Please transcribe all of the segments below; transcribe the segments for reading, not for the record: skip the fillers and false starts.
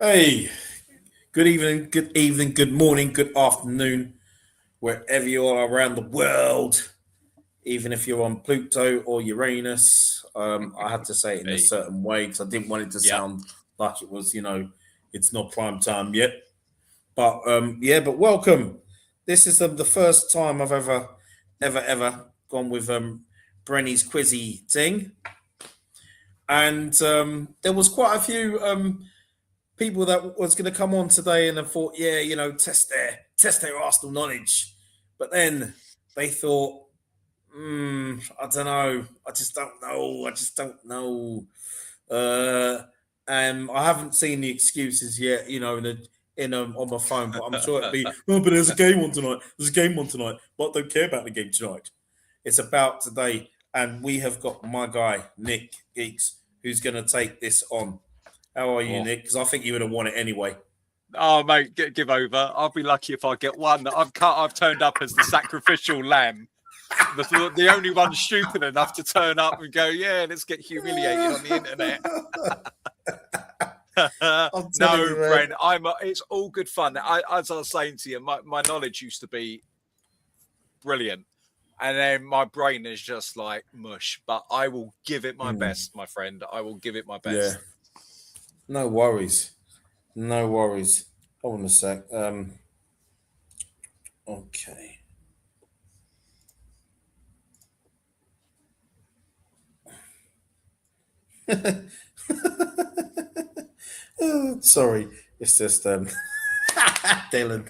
Hey, good evening, good morning, good afternoon, wherever you are around the world. Even if you're on Pluto or Uranus, I had to say it in a Hey, certain way because I didn't want it to yeah. sound like it was, it's not prime time yet. But yeah, but welcome. This is the first time I've ever gone with Brenny'S Quizzy Ting, and there was quite a few people that was going to come on today, and I thought, yeah, test their Arsenal knowledge, but then they thought, I don't know, I just don't know. Uh, I haven't seen the excuses yet, in on my phone, but I'm sure it'd be, oh, but there's a game on tonight. There's a game on tonight, but I don't care about the game tonight. It's about today, and we have got my guy Nick Geeks who's going to take this on. How are you, Oh, Nick? Because I think you would have won it anyway. oh mate, give over. I'll be lucky if I get one. I've turned up as the sacrificial lamb, the only one stupid enough to turn up and go, yeah, let's get humiliated on the internet. I'm telling No, you, man. Brent, It's all good fun. As I was saying to you, my knowledge used to be brilliant, and then my brain is just like mush. But I will give it my Mm, best, my friend. I will give it my yeah, best. no worries. No worries. Hold on a sec. Okay. Sorry, it's just Dylan.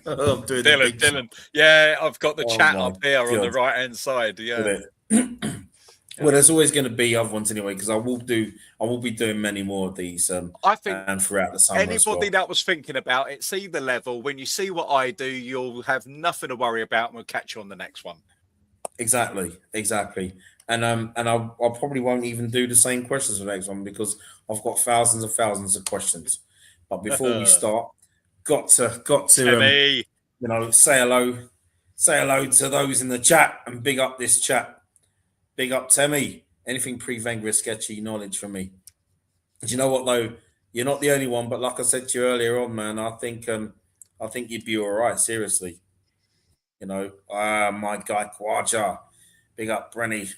I'm doing the big shot. Dylan. Yeah, I've got the Oh chat my up here on the god, right hand side. did Yeah. it? Yeah. Well, there's always going to be other ones anyway because I will be doing many more of these I think and throughout the summer as anybody well. that was thinking about it, see the level. When you see what I do, you'll have nothing to worry about and we'll catch you on the next one. Exactly. And I probably won't even do the same questions for the next one because I've got thousands and thousands of questions. But before we start, got to Timmy. say hello to those in the chat and big up this chat. Big up Temi. Anything pre-Wenger sketchy knowledge from me. Do you know what though? You're not the only one, but like I said to you earlier on, man, I think you'd be all right. Seriously, my guy Quaja. Big up Brenny.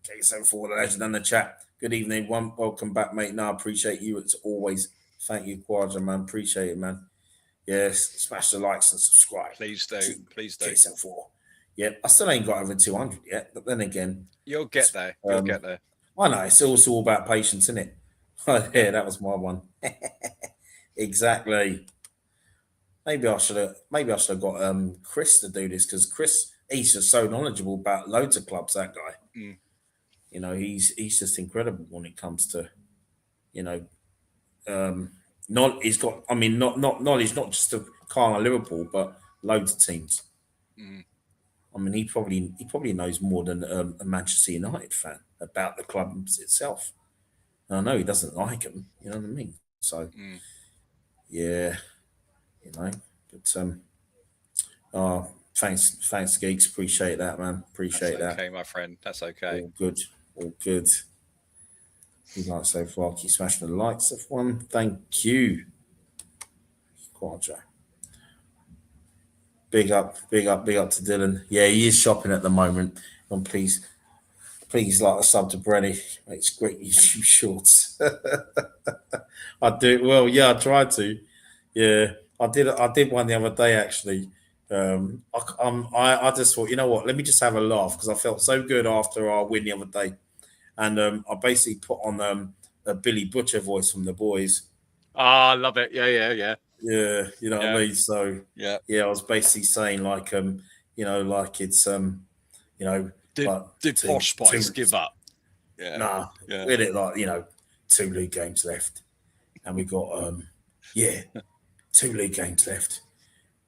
K74 the legend in the chat. Good evening, one. Welcome back, mate. No, I appreciate you. It's always thank you, Quadra, man. Appreciate it, man. Yes, smash the likes and subscribe. Please do. Please do. K74. Yeah, I still ain't got over 200 yet, but then again, You'll get it's there. You'll get there. I know it's also all about patience, isn't it? Oh, Yeah. yeah, that was my one. Exactly. Maybe I should have got Chris to do this because Chris he's just so knowledgeable about loads of clubs. That guy, Mm. he's just incredible when it comes to you know not he's got I mean not knowledge not just of Carlisle Liverpool but loads of teams. Mm. I mean he probably knows more than a Manchester United fan about the club itself. And I know he doesn't like them. You know what I mean? So Mm. yeah, you know. But oh, thanks, geeks. Appreciate that, man. That's Appreciate that. okay, my friend. That's okay. All good, all good. You like so far? Keep smashing the likes of one. Thank you, Quadra. Big up to Dylan. Yeah, he is shopping at the moment. And please like a sub to Brenny. It's great YouTube shorts. I do well. Yeah, I tried to. Yeah, I did. I did one the other day actually. I just thought, you know what? Let me just have a laugh because I felt so good after our win the other day, and I basically put on a Billy Butcher voice from the boys. Ah, I love it. Yeah. Yeah, you know what Yeah. I mean. So Yeah. yeah, I was basically saying like like it's you know Did like did two Posh Spice two give up? Yeah. nah Yeah. we had it like two league games left, and we got yeah two league games left,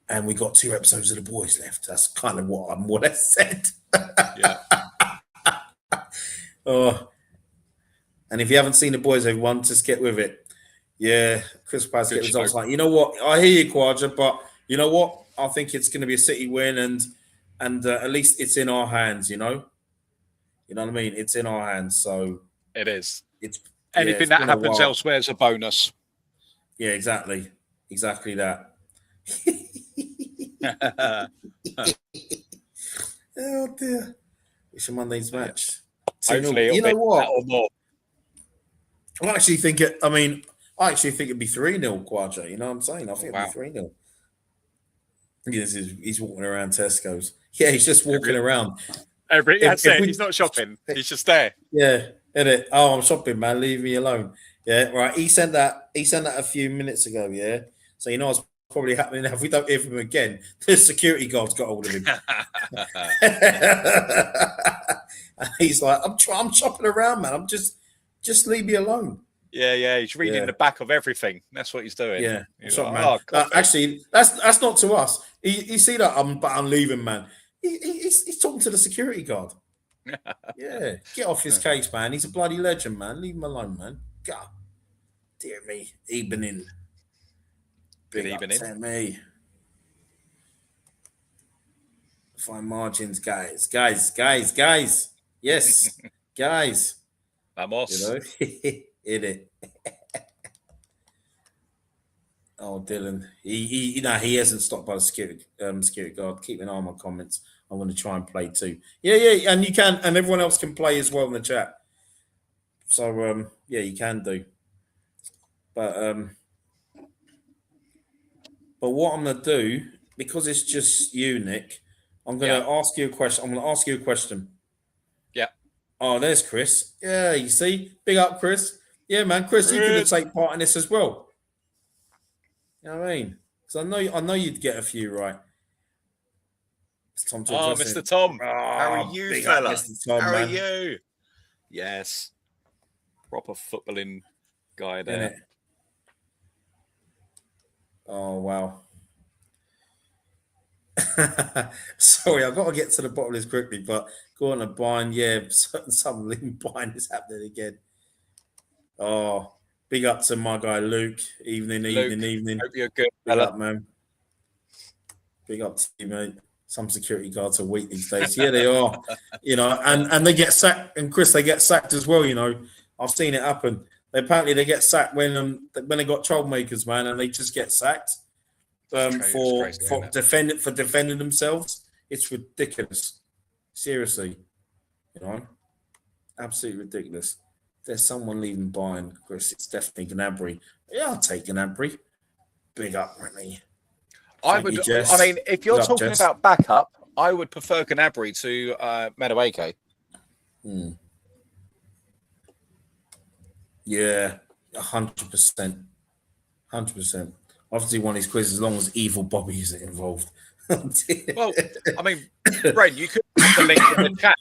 and we got two episodes of the boys left. That's kind of what I said. Yeah. Oh, and if you haven't seen the boys, everyone, just get with it. Yeah, Chris Paz get Good show. results. Like, you know what? I hear you, Quadra, but you know what? I think it's going to be a City win, and at least it's in our hands. You know what I mean? It's in our hands. So It is. it's yeah, Anything it's that been a happens while. elsewhere is a bonus. Yeah, exactly. Exactly that. Oh dear. It's a Monday's match. 2-0. Hopefully it'll You be know that what? or more. I actually think it. I mean, I actually think it'd be 3-0 Quadra. You know what I'm saying? I Oh, think it'd be wow. 3-0. Yes, he's walking around Tesco's. Yeah, he's just walking around. That's If it. we, He's not shopping. He's just there. yeah, edit. Oh, I'm shopping, man. Leave me alone. Yeah, right. He sent that. He sent that a few minutes ago. Yeah. So you know what's probably happening now. If we don't hear from him again, the security guard's got hold of him. And he's like, I'm shopping around, man. Just leave me alone. Yeah. He's reading Yeah. the back of everything. That's what he's doing. Yeah, He's shop, like, man. oh, coffee. Actually, that's not to us. You see that? I'm leaving, man. He's talking to the security guard. Yeah, get off his case, man. He's a bloody legend, man. Leave him alone, man. God, dear me, evening. Good Big up evening. to me. Fine margins, guys. Yes, guys. Vamos. You know, in it. Oh, Dylan, he hasn't stopped by the security guard. Keep an eye on my comments. I'm going to try and play too. Yeah, and you can, and everyone else can play as well in the chat. So yeah, you can do. But what I'm going to do, because it's just you, Nick, I'm going to ask you a question. I'm going to ask you a question. Yeah. Oh, there's Chris. Yeah, you see, big up, Chris. Yeah, man, Chris, you could take part in this as well. You know what I mean? Because I know you'd get a few right. Tom Mr. Tom. How are you, fella? Mr. Tom, How man. are you? Yes. Proper footballing guy there. Oh, wow. Sorry, I've got to get to the bottom of this quickly, but go on and bind. Yeah, some lean bind is happening again. Oh, big up to my guy Luke. Evening. Hope you're good, Big fella. up, man. Big up to you, mate. Some security guards are weak these days. Yeah, they are. You know, and they get sacked. And Chris, they get sacked as well. You know, I've seen it happen. Apparently, they get sacked when they got troublemakers, man, and they just get sacked for defending themselves. It's ridiculous. Seriously, you know, absolutely ridiculous. There's someone leaving behind, Chris. It's definitely Gnabry. Yeah, I'll take Gnabry. Big up, Rennie. I mean, if you're talking about backup, I would prefer Gnabry to Madueke. Yeah, 100%. 100%. Obviously, one of these quizzes as long as Evil Bobby isn't involved. Well, I mean, Brent, you could put the link in the chat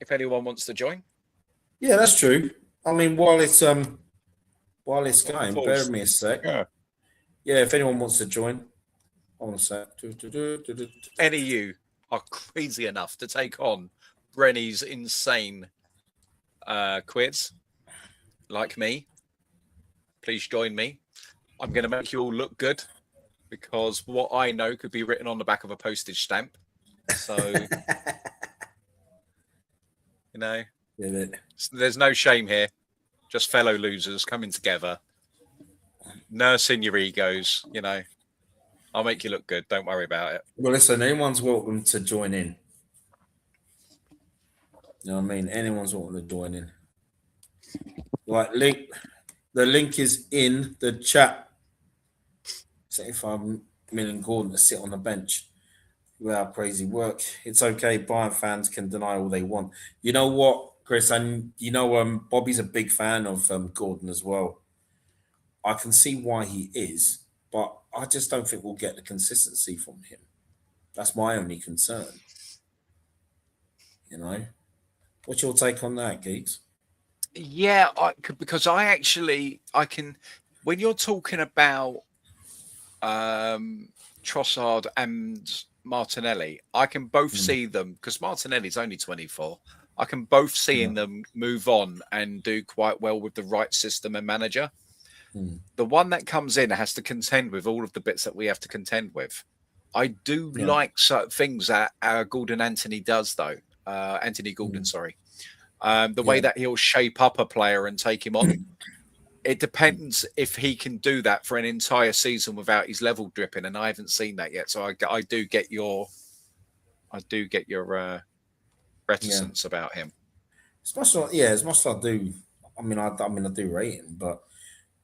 if anyone wants to join. Yeah, that's true. I mean, while it's going, bear with me a sec. Yeah, if anyone wants to join, hold on a sec. Any of you are crazy enough to take on Brenny'S insane quiz, like me, please join me. I'm going to make you all look good because what I know could be written on the back of a postage stamp. So, you know, there's no shame here. Just fellow losers coming together, nursing your egos, you know. I'll make you look good. Don't worry about it. Well, listen, anyone's welcome to join in. You know what I mean? Anyone's welcome to join in. Like, the link is in the chat. 75 million Gordon to sit on the bench without crazy work. It's okay. Bayern fans can deny all they want. You know what, Chris? And you know, Bobby's a big fan of Gordon as well. I can see why he is, but I just don't think we'll get the consistency from him. That's my only concern. You know, what's your take on that, Geeks? Yeah, because I can. When you're talking about Trossard and Martinelli, I can both see them because Martinelli's only 24. I can both seeing them move on and do quite well with the right system and manager. The one that comes in has to contend with all of the bits that we have to contend with. I do like certain things that Gordon Anthony does, though. Anthony Gordon, sorry. The way that he'll shape up a player and take him on It depends if he can do that for an entire season without his level dripping, and I haven't seen that yet. So I do get your reticence about him. As much as I do. I do rate him, but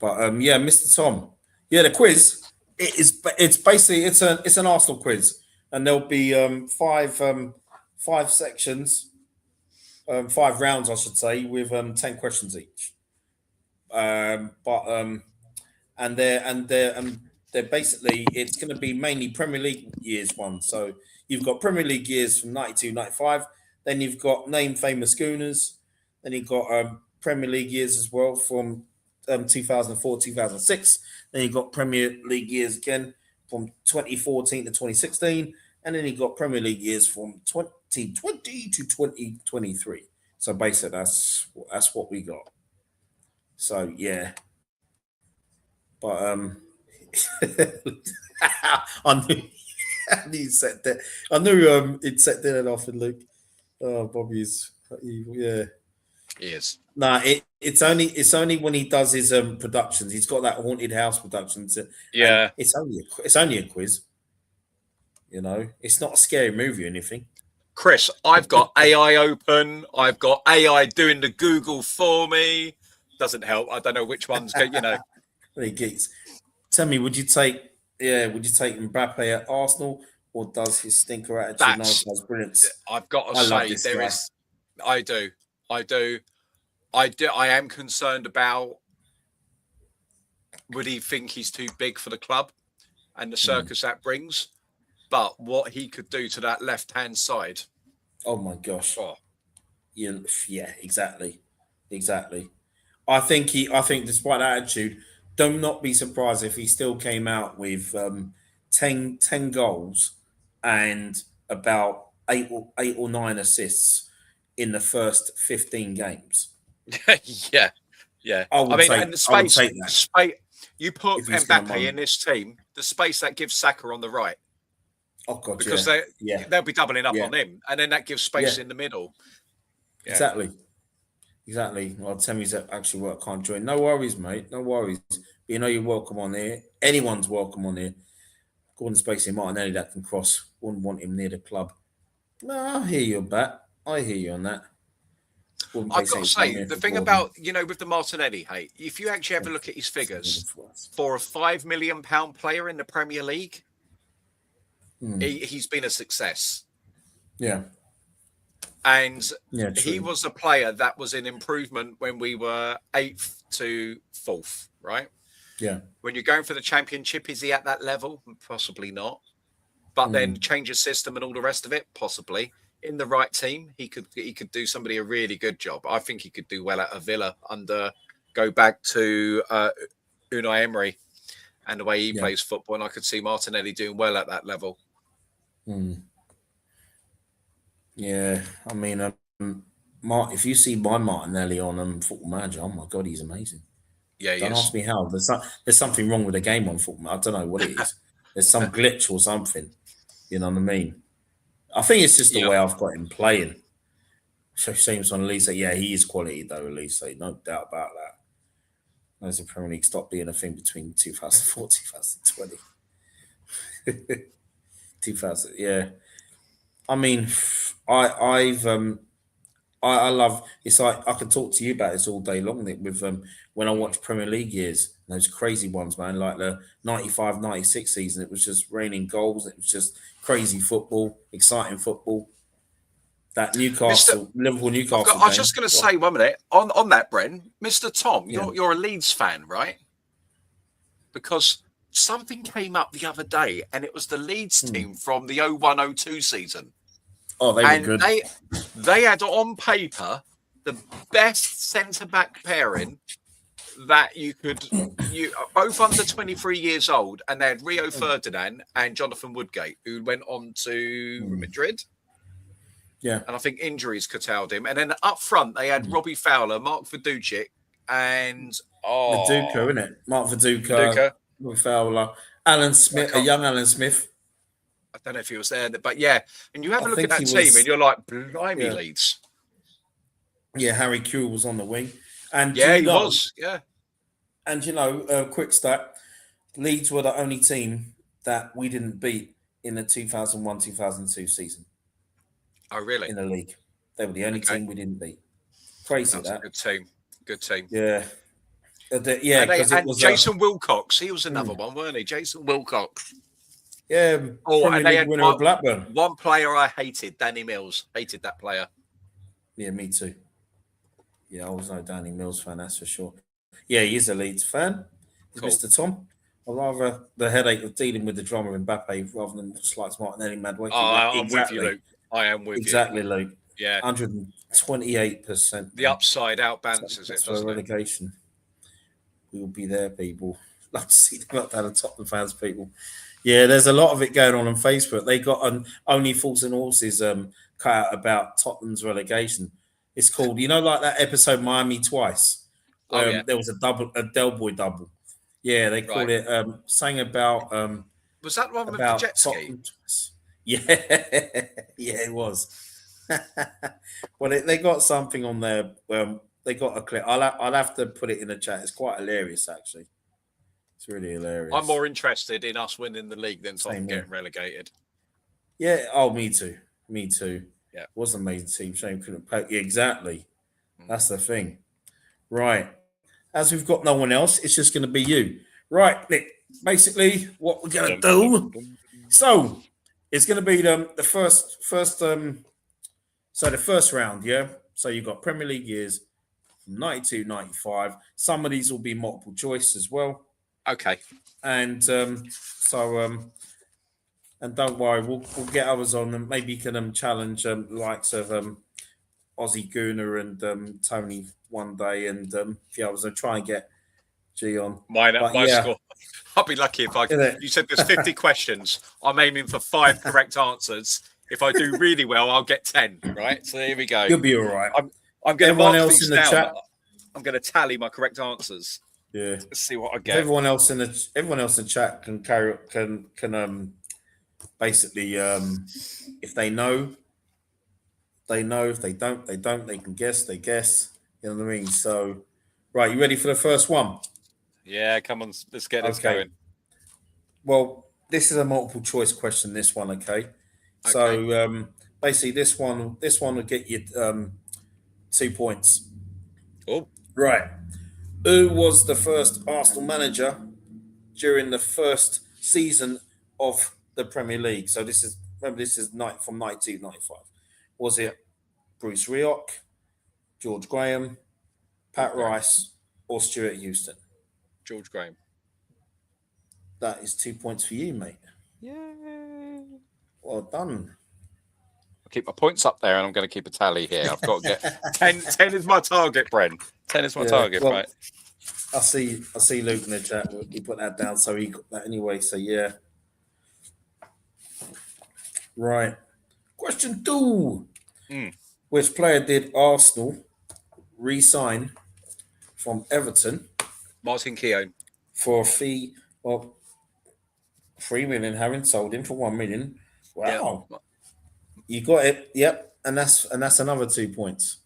yeah, Mr. Tom. Yeah, the quiz. It's basically it's an Arsenal quiz, and there'll be five sections, 5 rounds, I should say, with 10 questions each. And they're basically it's going to be mainly Premier League years one. So you've got Premier League years from 92, 95. Then you've got name famous schooners. Then you've got Premier League years as well from 2004, 2006. Then you've got Premier League years again from 2014 to 2016. And then you've got Premier League years from 2020 to 2023. So basically that's what we got. So yeah. But I knew he set that. I knew he'd set that off and Luke. Oh, Bobby's evil, yeah. He is. Nah, it's only when he does his productions. He's got that haunted house productions. Yeah. It's only a quiz. You know, it's not a scary movie or anything. Chris, I've got AI open. I've got AI doing the Google for me. Doesn't help. I don't know which one's good, you know. Geeks. Tell me, would you take Mbappe at Arsenal, or does his stinker attitude That's brilliance? I've got to say there is. I do. I am concerned about would he think he's too big for the club and the circus that brings, but what he could do to that left-hand side. Oh my gosh. Oh. Yeah, exactly. I think despite that attitude, do not be surprised if he still came out with 10 goals and about 8 or 9 assists in the first 15 games. Yeah. I mean, and the space, you put Mbappe in this team, the space that gives Saka on the right. Oh God, because they'll be doubling up on him, and then that gives space in the middle. Yeah. Exactly. Well, Temmie's actually work can't join. No worries, mate. No worries. But you know you're welcome on here. Anyone's welcome on here. Gordon Spacey, Martinelli that can cross. Wouldn't want him near the club. No, I hear you, Bat. I hear you on that. I've got to say, the thing about, with the Martinelli hate, if you actually have a look at his figures, for a £5 million player in the Premier League, he's been a success. Yeah. And he was a player that was in improvement when we were 8th to 4th, right? Yeah. When you're going for the championship, is he at that level? Possibly not. But then change his system and all the rest of it, possibly. In the right team, he could do somebody a really good job. I think he could do well at a Villa go back to Unai Emery and the way he plays football. And I could see Martinelli doing well at that level. Yeah, I mean, if you see my Martinelli on Football Manager, oh my God, he's amazing. Yeah, don't ask me how. There's something wrong with the game on Football. I don't know what it is. There's some glitch or something. You know what I mean? I think it's just the way I've got him playing. So seems on Elise, yeah, he is quality though. Elise, no doubt about that. As the Premier League stopped being a thing between 2004 2020. 2000, yeah. I mean, I love. It's like I can talk to you about this all day long. With when I watch Premier League years, those crazy ones, man, like the 95-96 season. It was just raining goals. It was just crazy football, exciting football. That Liverpool Newcastle. I was just going to say 1 minute on that, Bren. Mr. Tom, you're a Leeds fan, right? Because something came up the other day, and it was the Leeds team from the 01-02 season. Oh, they were good. They had on paper the best centre-back pairing that you both under 23 years old, and they had Rio Ferdinand and Jonathan Woodgate, who went on to Madrid. Yeah. And I think injuries curtailed him. And then up front, they had Robbie Fowler, Mark Viducic, and Viduka, isn't it? Mark Viduka. Robbie Fowler, Alan Smith, a young Alan Smith. I don't know if he was there, but yeah. And you have a look at that team, and you're like, blimey, Leeds. Yeah, Harry Kewell was on the wing, and he was. Yeah. And quick stat: Leeds were the only team that we didn't beat in the 2001-2002 season Oh, really? in the league. They were the only Okay. team we didn't beat. Crazy That's a that. good team. Good team. Yeah. Yeah, And, because it was Jason Wilcox, he was another mm, one, weren't he? Jason Wilcox. yeah, Oh, Premier and they League had winner of Blackburn. one player I hated, Danny Mills. Hated that player. Yeah, me too. Yeah, I was no Danny Mills fan, that's for sure. Yeah, he is a Leeds fan. He's Cool. Mr. Tom. I'd rather the headache of dealing with the drama in Mbappe rather than slights Martinelli Oh, Madueke. That I'm with you, exactly, Luke. I am with you. exactly, Luke. Yeah. 128%, The man. upside out So balances that's it, for doesn't it? relegation. We will be there, people. Love to see them up there, the Tottenham fans, people. Yeah, there's a lot of it going on Facebook. They got an Only Fools and Horses cut out about Tottenham's relegation. It's called, like that episode Miami Twice. Oh, yeah. There was a Del Boy double. Yeah, they Right. called it saying Was that the one with the about jet ski? Tottenham twice. Yeah, yeah, it was. Well, they got something on there. They got a clip. I'll have to put it in the chat. It's quite hilarious, actually. It's really hilarious. I'm more interested in us winning the league than Tottenham Same here. getting relegated. Yeah. Oh, me too. Me too. Yeah. Was an amazing team. Shame couldn't pay. Yeah, exactly. That's the thing. Right. As we've got no one else, it's just going to be you. Right, Nick. Basically, what we're going to do. So it's going to be the first. So the first round, yeah. So you've got Premier League years from 92, 95. Some of these will be multiple choice as well. Okay. And and don't worry, we'll get others on, and maybe you can challenge likes of Ozzy Gooner and Tony one day, and the others, and try and get G on. My yeah, score. I'll be lucky if I. Isn't You said there's 50 questions. I'm aiming for 5 correct answers. If I do really well, I'll get 10. Right. So here we go. you'll be all right. I'm going to Everyone mark else these in the down. chat. I'm going to tally my correct answers. Yeah. Let's see what I get. Everyone else in the chat can basically if they know, they know. If they don't, they don't. They can guess, they guess. You know what I mean? So, right, you ready for the first one? Yeah, come on, let's get this going. Well, this is a multiple choice question. This one, okay? So basically, this one will get you 2 points. Oh, right. Who was the first Arsenal manager during the first season of the Premier League? So this is from 1995. Was it Bruce Rioch, George Graham, Pat Rice, or Stuart Houston? George Graham. That is 2 points for you, mate. Yay. Well done. I'll keep my points up there, and I'm going to keep a tally here. I've got to get 10. 10 is my target, Bren. 10 is my target, right? I see Luke in the chat. He put that down, so he got that anyway. So yeah. Right. Question 2. Which player did Arsenal re-sign from Everton? Martin Keown. For a fee of 3 million, having sold him for 1 million. Wow. Yeah. You got it. Yep. And that's another 2 points.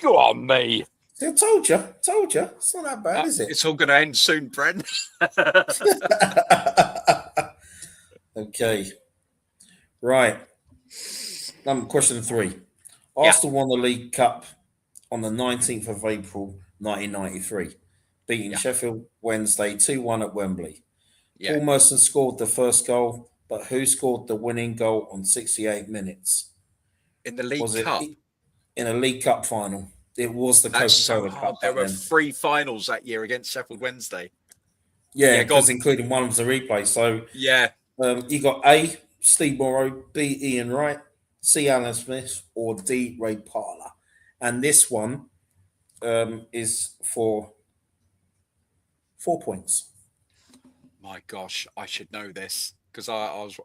Go on, me. See, I told you. It's not that bad, is it? It's all going to end soon, Bren. Okay. Right. Question 3. Arsenal won the League Cup on the 19th of April, 1993, beating Sheffield Wednesday 2-1 at Wembley. Paul Merson scored the first goal, but who scored the winning goal on 68 minutes? In the League Cup? In a League Cup final. It was the Coca-Cola Cup. There were 3 finals that year against Sheffield Wednesday. Yeah, because including one was a replay. So you got A, Steve Morrow, B, Ian Wright, C, Alan Smith, or D, Ray Parler. And this one is for 4 points. My gosh, I should know this because I was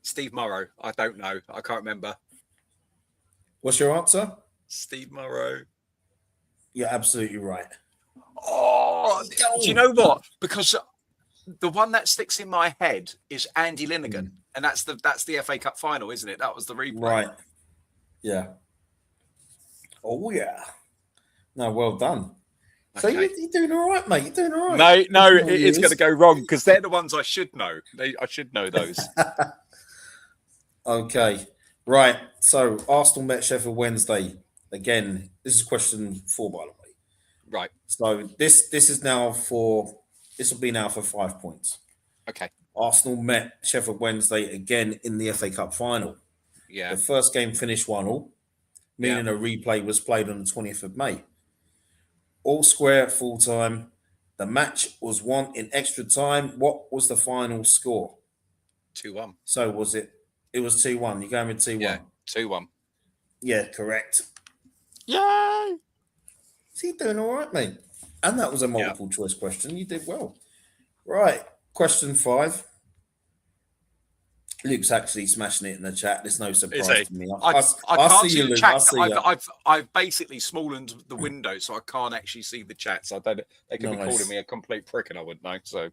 Steve Morrow. I don't know. I can't remember. What's your answer? Steve Morrow. You're absolutely right. Oh, do you know what? Because the one that sticks in my head is Andy Linnigan, and that's the FA Cup final, isn't it? That was the replay. Right. Yeah. Oh yeah. No, well done. So Okay. you're doing all right, mate. You're doing all right. No, Looking at it's going to yours. go wrong because they're the ones I should know. I should know those. Okay, right. So Arsenal met Sheffield Wednesday again. This is question 4, by the way. Right. So this will be now for 5 points. Okay. Arsenal met Sheffield Wednesday again in the FA Cup final. Yeah. The first game finished 1-1, meaning a replay was played on the 20th of May. All square full time. The match was won in extra time. What was the final score? 2-1. So was it? It was 2-1. You're going with 2-1. Yeah. 2-1. Yeah, correct. Yay! See, you're doing all right, mate. And that was a multiple choice question. You did well. Right. Question 5. Luke's actually smashing it in the chat. There's no surprise to me. I I can't see see you, the Luke. chat. I see you. I've basically smallened the window, so I can't actually see the chat. So they could be calling me a complete prick, and I wouldn't know. So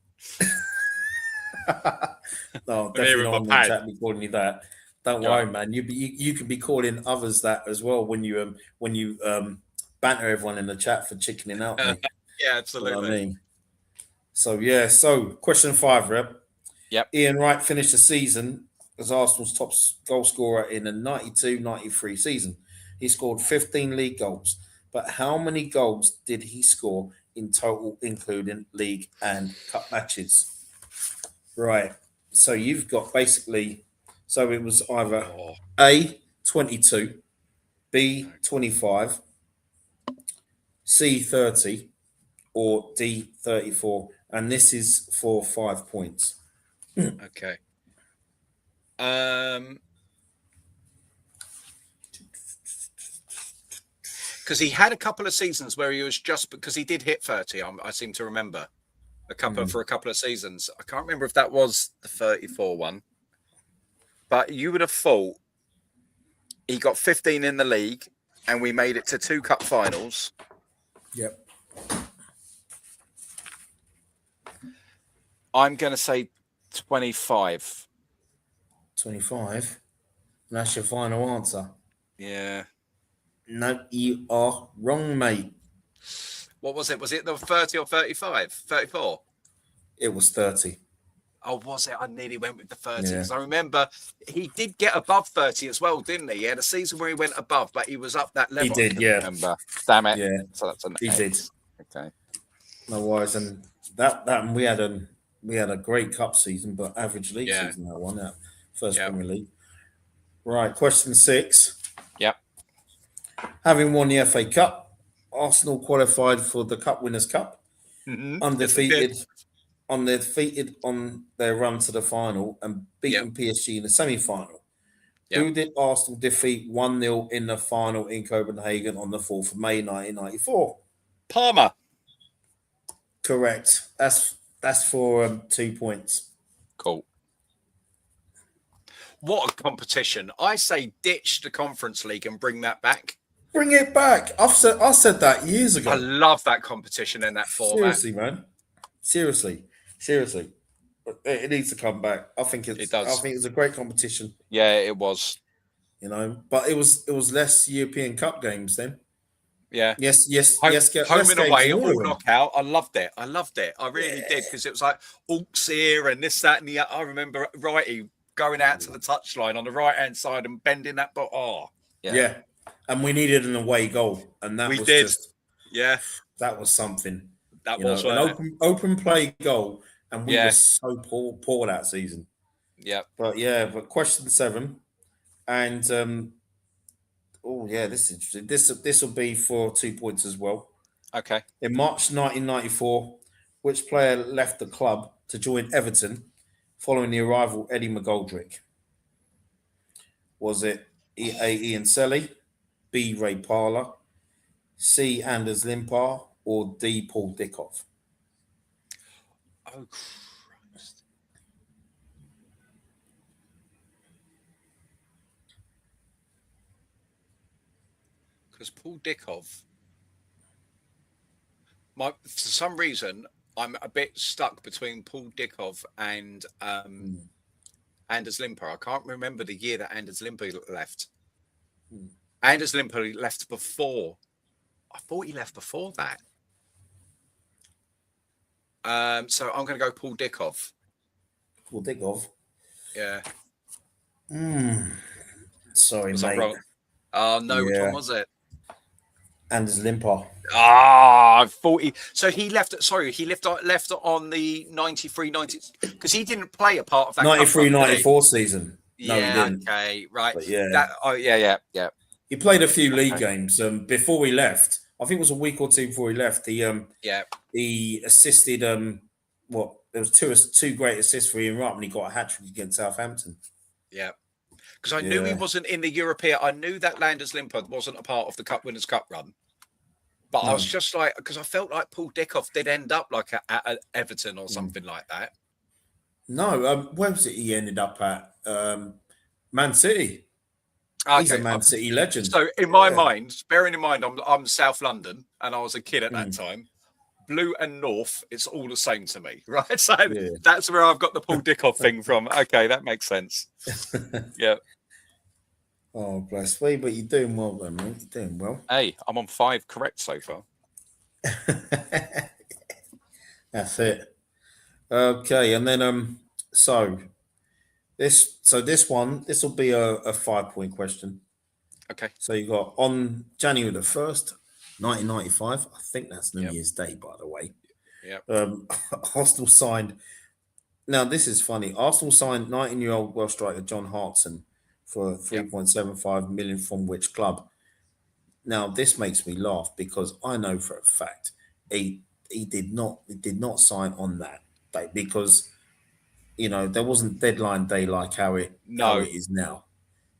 No, here definitely with not my on the pad. chat be calling you that. Don't worry, man. You can be calling others that as well when you banter everyone in the chat for chickening out, mate. Yeah, absolutely. You know what I mean? So yeah, so question 5, Reb. Yep. Ian Wright finished the season as Arsenal's top goal scorer in the 92-93 season. He scored 15 league goals. But how many goals did he score in total, including league and cup matches? Right. So you've got basically, so it was either A, 22, B, 25, C, 30, or D, 34. And this is for 5 points. Okay. Because he had a couple of seasons where he was just because he did hit 30. I seem to remember for a couple of seasons. I can't remember if that was the 34 one, but you would have thought he got 15 in the league, and we made it to 2 cup finals. Yep. I'm going to say 25. 25. And that's your final answer. Yeah. No, you are wrong, mate. What was it? Was it the 30 or 35? 34? It was 30. Oh, was it? I nearly went with the 30 because I remember he did get above 30 as well, didn't he? He had a season where he went above, but he was up that level. He did, yeah. Remember. Damn it. Yeah. So that's an He X. did. Okay. No worries. And that we had a great cup season, but average league season that one, that first Premier League. Right, question 6. Yep. Having won the FA Cup, Arsenal qualified for the Cup Winners' Cup, undefeated on their run to the final and beating PSG in the semi-final. Who did Arsenal defeat 1-0 in the final in Copenhagen on the 4th of May 1994? Parma. Correct. That's for 2 points. Cool. What a competition. I say ditch the Conference League and bring that back. Bring it back. I said that years ago. I love that competition in that format. Seriously, man. Seriously. It needs to come back. I think it does. I think it was a great competition. Yeah, it was. You know, but it was less European Cup games then. Yeah. Yes. Home and away, all knockout. I loved it. I really did because it was like Hawks here and this, that, and the other. I remember Righty going out to the touchline on the right hand side and bending that ball. Oh, yeah. And we needed an away goal, and that that was something. That was an open play goal, and we were so poor that season. Yeah. But question 7, and this will be for 2 points as well. Okay. In March 1994, which player left the club to join Everton following the arrival of Eddie McGoldrick? Was it A. Ian Selly, B. Ray Parler, C. Anders Limpar, or D. Paul Dickov? Oh, Christ. Because Paul Dickov, for some reason, I'm a bit stuck between Paul Dickov and Anders Limpar. I can't remember the year that Anders Limpar left. Anders Limpar left before. I thought he left before that. So I'm going to go Paul Dickov. We'll dig off. Yeah. Sorry, Was I mate. wrong? Oh, no. Which Yeah. one was it? Anders Limper. Ah, 40. So he left. Sorry, he left on the 93, 90. Because he didn't play a part of that 93, cup run, did he? 94 season. No, he Yeah. didn't. Okay. Right. But yeah. That. Oh, yeah. He played a few league Okay. games before he left. I think it was a week or two before he left. Yeah. He assisted there was two great assists for Ian Wright when he got a hat trick against Southampton. Yeah. Because I knew he wasn't in the European. I knew that Landers Limpard wasn't a part of the Cup Winners' Cup run. But I was just like, because I felt like Paul Dickov did end up like at Everton or something like that. No, where was it he ended up at? Man City. Okay. He's a Man City legend. So in my mind, bearing in mind I'm South London and I was a kid at that time, blue and north, it's all the same to me, right? So that's where I've got the Paul Dickov thing from. Okay, that makes sense. Yeah. Oh, bless me, but you're doing well, then, mate. You're doing well. Hey, I'm on 5 correct so far. That's it. Okay, and then this will be a 5-point question. Okay. So you got on January the 1st, 1995. I think that's New Year's Day, by the way. Yeah. Arsenal signed. Now this is funny. Arsenal signed 19-year-old Welsh striker John Hartson for 3.75 million from which club? Now this makes me laugh because I know for a fact he did not sign on that day because there wasn't deadline day like how it is now.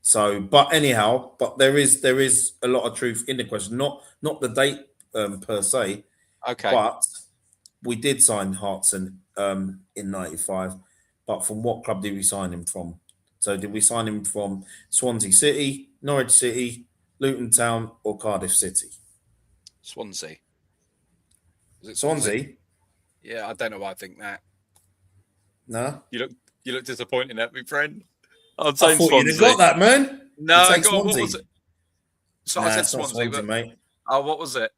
So, but anyhow, there is a lot of truth in the question. Not the date per se. Okay. But we did sign Hartson in 95. But from what club did we sign him from? So did we sign him from Swansea City, Norwich City, Luton Town, or Cardiff City? Swansea. Is it Swansea? Yeah, I don't know why I think that. No. You look disappointed at me, friend. I thought you'd have got that, man. No, go on, what was it? So I said Swansea, but mate. Oh, what was it?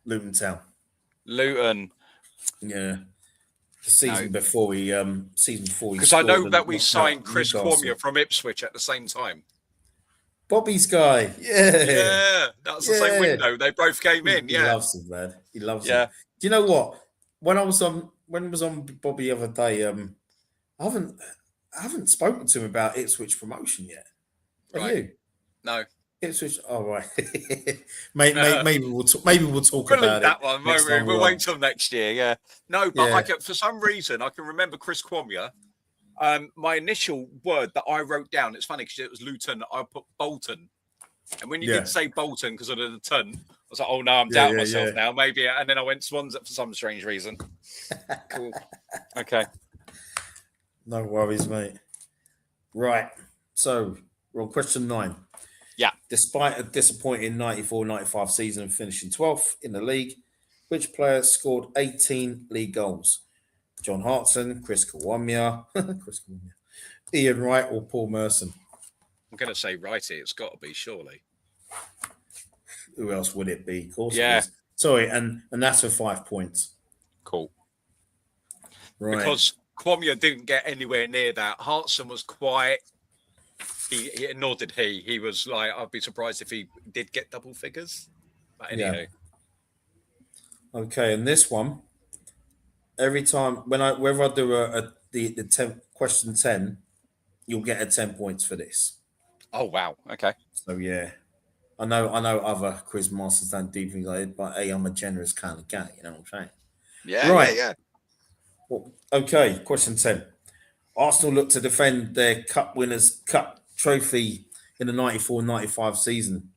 Luton Town. Luton. Yeah. Season before he because I know that we signed Chris Cormier from Ipswich at the same time. Bobby's guy. Yeah. That's the same window. They both came in. He loves him, man. He loves him. Do you know what? When I was on Bobby the other day, I haven't spoken to him about Ipswich promotion yet. Have you? No. Ipswich. Oh, right. maybe we'll talk about that one. We'll wait till next year. Yeah. No, but for some reason I can remember Chris Cormier. My initial word that I wrote down. It's funny because it was Luton. I put Bolton, and when you did say Bolton because of the ton, I was like, oh no, I'm doubting myself now. Maybe, and then I went Swansea for some strange reason. Cool. Okay. No worries, mate. Right. So we're on question 9. Yeah. Despite a disappointing 94-95 season finishing 12th in the league, which player scored 18 league goals? John Hartson, Chris Kawamia, Ian Wright, or Paul Merson? I'm going to say Wrighty. It's got to be, surely. Who else would it be? Of course it is. Sorry, and that's for 5 points. Cool. Right. Because Kwamia didn't get anywhere near that. Hartson was quite... nor did he. He was like, I'd be surprised if he did get double figures. But anyway. Yeah. Okay, and this one, every time whenever I do the question 10, you'll get 10 points for this. Oh wow! Okay. So yeah, I know other quiz masters don't do things like it, but hey, I'm a generous kind of guy. You know what I'm saying? Yeah. Right. Yeah. Well, okay. Question 10. Arsenal look to defend their Cup Winners' Cup trophy in the 94-95 season,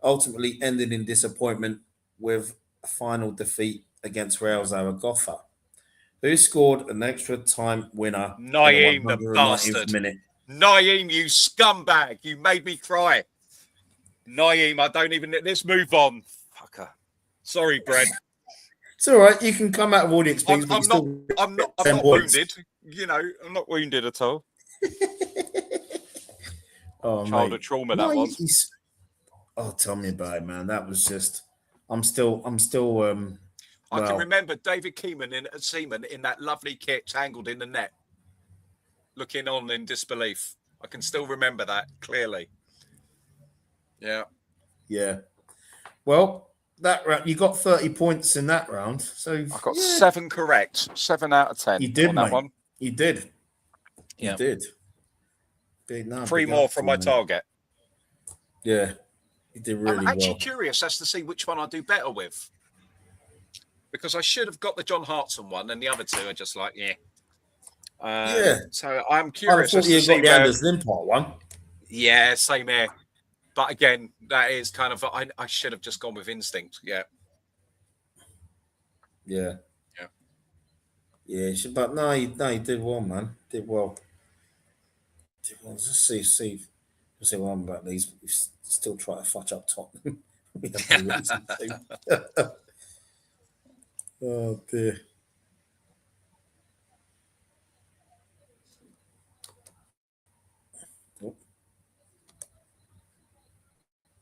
ultimately ended in disappointment with a final defeat against Real Zaragoza. Who scored an extra time winner? Naeem, the bastard. Minute? Naeem, you scumbag. You made me cry. Naeem, I don't even... Let's move on. Fucker. Sorry, Brent. It's all right. You can come out of all the experience. I'm not wounded. You know, I'm not wounded at all. Childhood trauma, that was. Oh, tell me about it, man. That was just... I'm still I can Well, remember David Seaman in that lovely kit, tangled in the net, looking on in disbelief. I can still remember that clearly. Yeah. yeah. Well, that round you got 30 points in that round. So I got yeah, 7 correct. 7 out of 10 you did, on that mate. one. You did. You Yeah. did. Big, no, 3 big more up from to my you, mate. target. Yeah, you did I'm really actually well. curious as to see which one I do better with. Because I should have got the John Hartson one, and the other two are just like, yeah. Yeah, So I'm I'd have curious thought as to you see got the where. Anders Limpart one. Yeah, same here. But again, that is kind of I should have just gone with instinct. Yeah. Yeah, Yeah. yeah. But no, you did well, man. Did well. Did well. Let's see. Let's see what I'm about these. We still try to fudge up Tottenham. We have no reason to. Oh dear. Oh,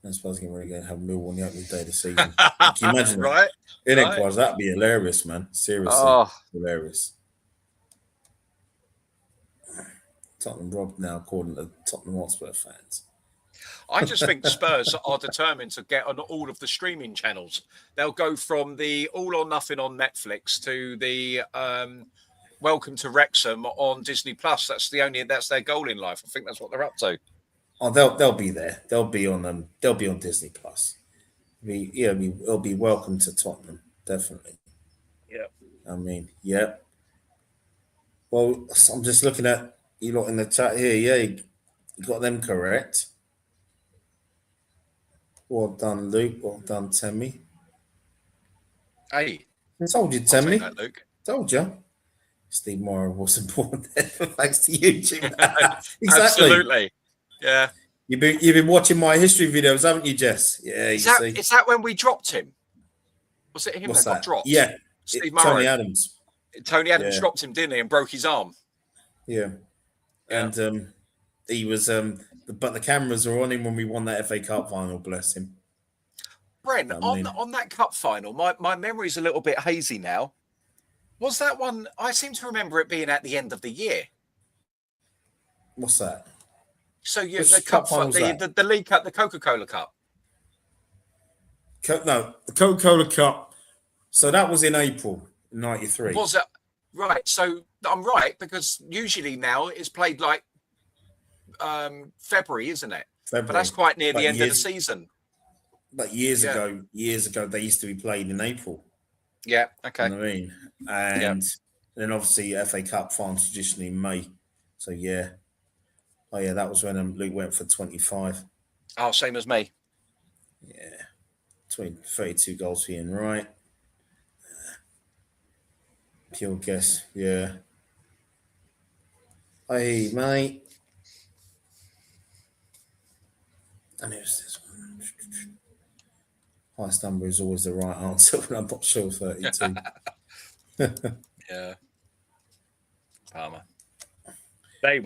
I suppose we're going to have Millwall on the opening day of the season. Can you imagine it? Right. It Right. was that'd be hilarious, man. Seriously, Oh, hilarious. Tottenham robbed now, according to Tottenham Hotspur fans. I just think Spurs are determined to get on all of the streaming channels. They'll go from the All or Nothing on Netflix to the Welcome to Wrexham on Disney Plus. That's their goal in life. I think that's what they're up to. Oh, they'll be there. They'll be on Disney Plus. It'll be welcome to Tottenham, definitely. Yeah. I mean, yeah. Well, I'm just looking at you lot in the chat here. Yeah, you got them correct. Well done, Luke. Well done, Temmie. Hey, I told you, I'll take Temmie. that, Luke. Told you. Steve Morrow wasn't born there, thanks to you, Jim. Exactly. Absolutely. Yeah. You've been watching my history videos, haven't you, Jess? Yeah, Is you see. that when we dropped him? Was it him What's that got that? dropped? Yeah, Steve Morrow. Tony Adams. Tony Adams Yeah. dropped him, didn't he, and broke his arm. Yeah. And he was but the cameras were on him when we won that FA Cup final, bless him. Bren, on that cup final, my memory's a little bit hazy now. Was that one? I seem to remember it being at the end of the year. What's that? So Which the cup cup, final was that? the League Cup, the Coca-Cola Cup. No, the Coca-Cola Cup. So that was in April '93. Was it right? So I'm right because usually now it's played like February, isn't it? February. But that's quite near the end of the season. But years ago, they used to be played in April. Yeah. Okay. You know what I mean? And then obviously FA Cup final traditionally in May. So yeah. Oh yeah, that was when Luke went for 25. Oh, same as me. Yeah. 32 goals for Ian Wright. Pure guess, yeah. Hey, mate. And it was this one. Highest number is always the right answer when I'm not sure. 32. Yeah. Palmer. They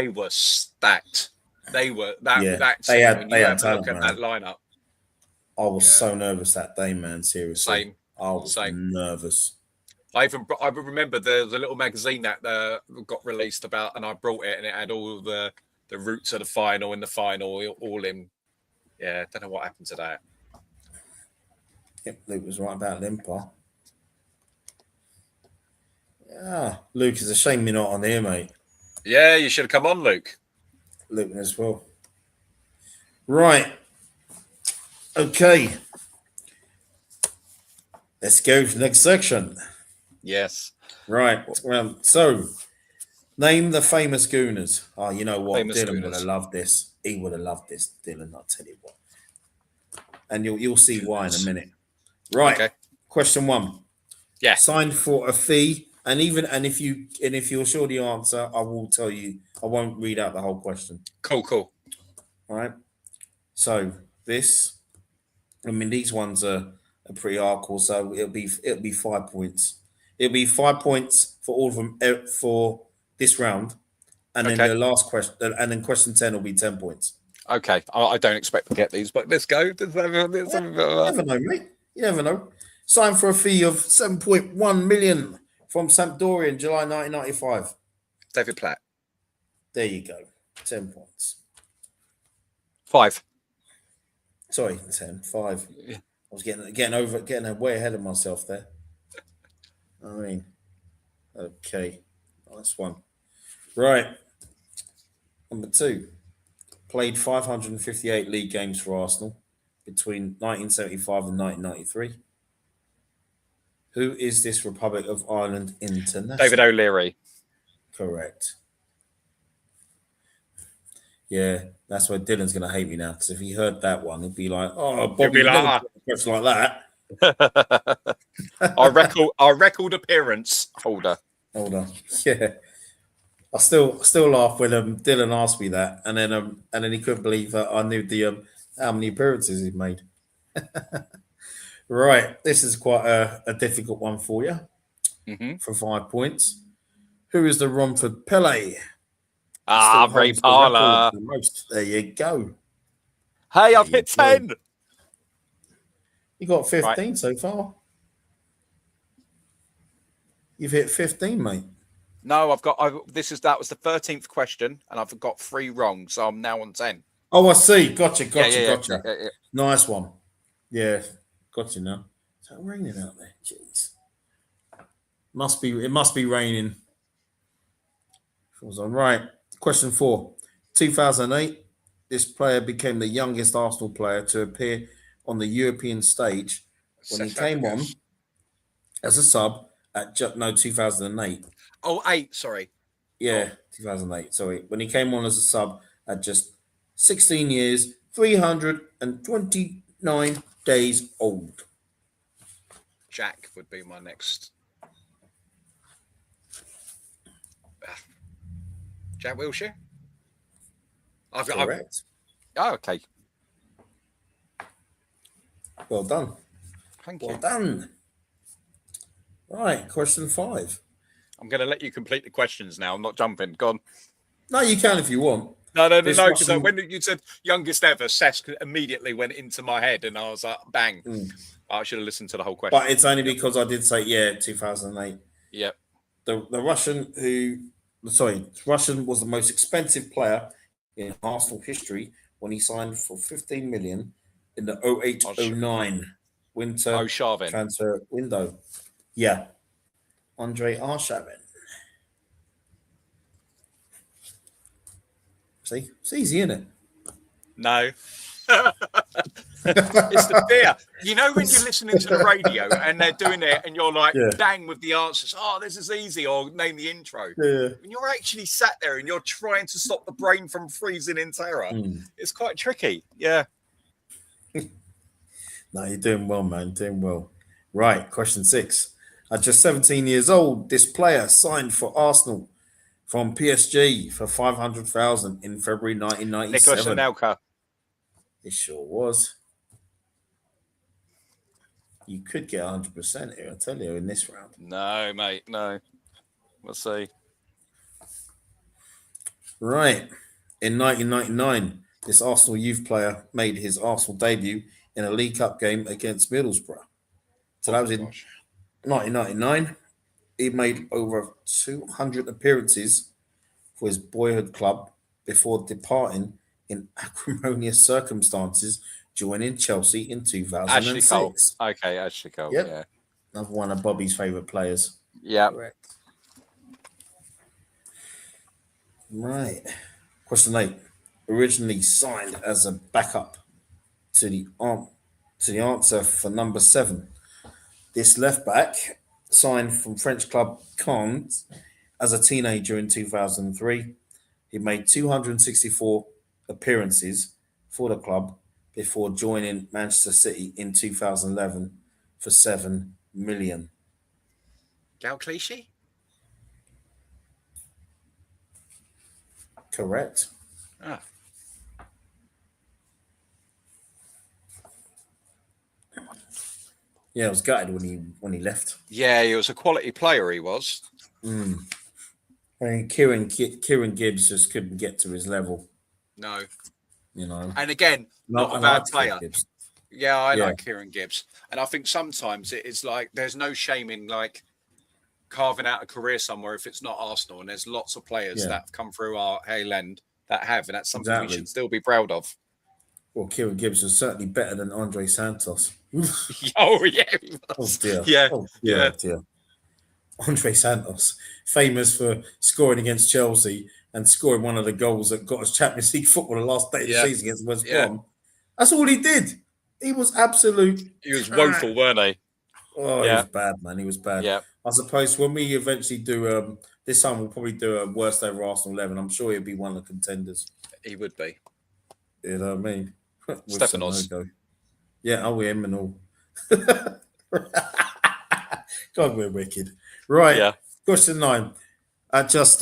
were stacked. They were that. They had look at man. that lineup. I was so nervous that day, man. Seriously, Same. I was nervous. I remember the little magazine that got released about, and I brought it, and it had all the routes of the final and the final all in. Yeah, don't know what happened to that. Yep, Luke was right about Limpar. Yeah, Luke, it's a shame you're not on here, mate. Yeah, you should have come on, Luke. Luke as well. Right. Okay. Let's go to the next section. Yes. Right. So, name the famous Gooners. Oh, you know what? Famous Dylan would Gooners. have loved this. He would have loved this, Dylan. I'll tell you what. And you'll see why in a minute. Right. Okay. Question 1. Yeah. Signed for a fee, and if you're sure the answer, I will tell you. I won't read out the whole question. Cool. All right. So these ones are pretty hardcore. So it'll be 5 points. It'll be 5 points for all of them for this round, and then the last question, and then question 10 will be 10 points. Okay. I don't expect to get these, but let's go. You never know, mate. You never know. Signed for a fee of 7.1 million from Sampdoria in July 1995. David Platt. There you go. 10 points. 5. Sorry, 10. 5. Yeah. I was getting way ahead of myself there. I mean, okay. Nice one. Right. Number 2. Played 558 league games for Arsenal between 1975 and 1993. Who is this Republic of Ireland international? David O'Leary. Correct. Yeah, that's where Dylan's going to hate me now, because if he heard that one, he'd be like, "Oh, Bobby, He'll be like, never question like that." our record appearance holder. Hold on. Yeah. I still laugh when Dylan asked me that, and then he couldn't believe that I knew the how many appearances he'd made. Right, this is quite a difficult one for you. For 5 points. Who is the Romford Pele? Ray Parlour. The most. There you go. Hey, I've hit 10. You got 15 so far. You've hit 15, mate. No, that was the 13th question, and I've got 3 wrong, so I'm now on 10. Oh, I see. Gotcha. Yeah. Nice one. Yeah, gotcha now. Is that raining out there? Jeez. It must be raining. All right. Question 4. 2008, this player became the youngest Arsenal player to appear on the European stage when he came on as a sub at 2008. Oh, 8, sorry. Yeah, 2008. Sorry. When he came on as a sub at just 16 years, 329 days old. Jack would be my next. Jack Wilshere? Correct. Okay. Well done. Thank you. Well done. Right, question 5. I'm going to let you complete the questions now. I'm not jumping. Go on. No, you can if you want. No. Because when you said youngest ever, Cesc immediately went into my head, and I was like, bang. I should have listened to the whole question. But it's only because I did say, 2008. Yep. The Russian was the most expensive player in Arsenal history when he signed for 15 million in the 08-09 winter transfer window. Yeah. Andre Arshavin. See? It's easy, isn't it? No. It's the fear. You know when you're listening to the radio and they're doing it and you're like, bang with the answers. Oh, this is easy. Or name the intro. Yeah. When you're actually sat there and you're trying to stop the brain from freezing in terror, it's quite tricky. Yeah. No, you're doing well, man. Doing well. Right. Question 6. At just 17 years old, this player signed for Arsenal from PSG for 500,000 in February 1997. Nicolas Anelka. It sure was. You could get 100% here, I tell you, in this round. No, mate, no. We'll see. Right. In 1999, this Arsenal youth player made his Arsenal debut in a League Cup game against Middlesbrough. So that was in 1999. He made over 200 appearances for his boyhood club before departing in acrimonious circumstances, joining Chelsea in 2006. Ashley Cole. Okay, Ashley Cole. Yep. Yeah. Another one of Bobby's favourite players. Yeah. Correct. Right. Question 8. Originally signed as a backup to the answer for number 7. This left back signed from French club Caen as a teenager in 2003. He made 264 appearances for the club before joining Manchester City in 2011 for 7 million. Gal Clichy? Correct. Yeah, I was gutted when he left. Yeah, he was a quality player, he was. I mean, Kieran Gibbs just couldn't get to his level. No. You know. And again, not a bad player. Yeah, I Yeah. like Kieran Gibbs. And I think sometimes it is like there's no shame in like carving out a career somewhere if it's not Arsenal. And there's lots of players Yeah. that have come through our Hale End that have, and that's something we Exactly. should still be proud of. Well, Kieran Gibbs was certainly better than Andre Santos. Oh yeah, he Oh was. dear. Yeah, Oh dear. yeah. Oh dear. Andre Santos, famous for scoring against Chelsea and scoring one of the goals that got us Champions League football the last day of the Yeah. season against West Yeah. Brom. That's all he did. He was absolute. He was woeful, weren't he? Oh, he Yeah. was bad, man. He was bad. Yeah. I suppose when we eventually do this time, we'll probably do a worst ever Arsenal 11. I'm sure he'll be one of the contenders. He would be. You know what I mean? With Stefan some Oz. logo. Yeah, oh, him and all. God, we're wicked. Right. Yeah. Question 9. At just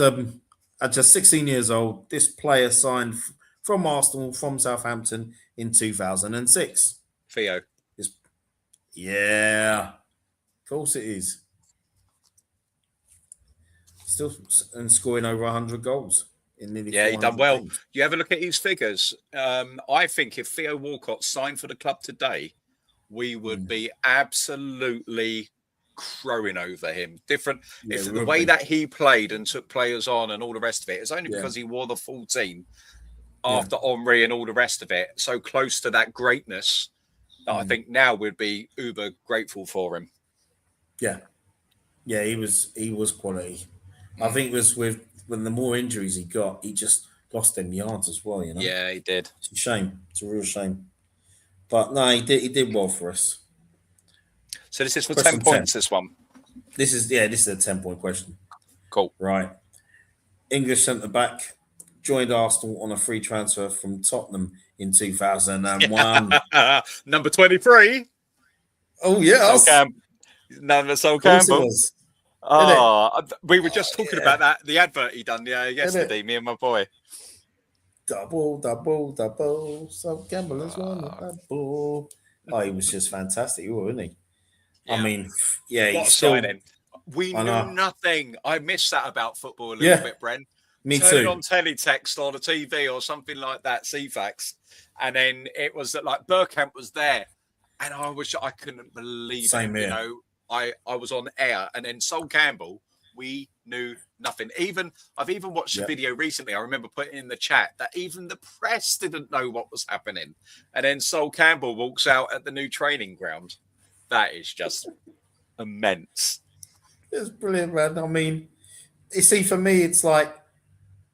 16 years old, this player signed from Arsenal from Southampton in 2006. Theo. Yeah. Of course it is. Still and scoring over 100 goals in nearly Yeah, he 400 done well. games. You ever look at his figures? I think if Theo Walcott signed for the club today, we would be absolutely crowing over him. Different Yeah, if we the would way be. that he played and took players on and all the rest of it is only Yeah. because he wore the full team Yeah. after Henri and all the rest of it. So close to that greatness that I think now we'd be uber grateful for him. Yeah. Yeah, he was quality. I think it was when the more injuries he got, he just lost them yards as well, you know. Yeah, he did. It's a shame. It's a real shame. But no, he did well for us. So this is for Question 10 points, this one. This is a 10-point question. Cool. Right. English centre back joined Arsenal on a free transfer from Tottenham in 2001. Number 23. Oh yeah, Sol of course it Campbell. was. Oh, we were just talking about that, the advert he done yesterday, me and my boy. Double. So Campbell is one double. Oh, he was just fantastic, wasn't he? Yeah. I mean, yeah, What he's a still. signing. We I knew know. nothing. I missed that about football a little Yeah. bit, Bren. Me Turn too. on teletext or the TV or something like that, CFAX. And then it was that like Bergkamp was there. And I couldn't believe Same it. here. You know, I was on air, and then Sol Campbell, we knew nothing. I've even watched a video recently. I remember putting in the chat that even the press didn't know what was happening. And then Sol Campbell walks out at the new training ground. That is just immense. It's brilliant, man. I mean, you see, for me, it's like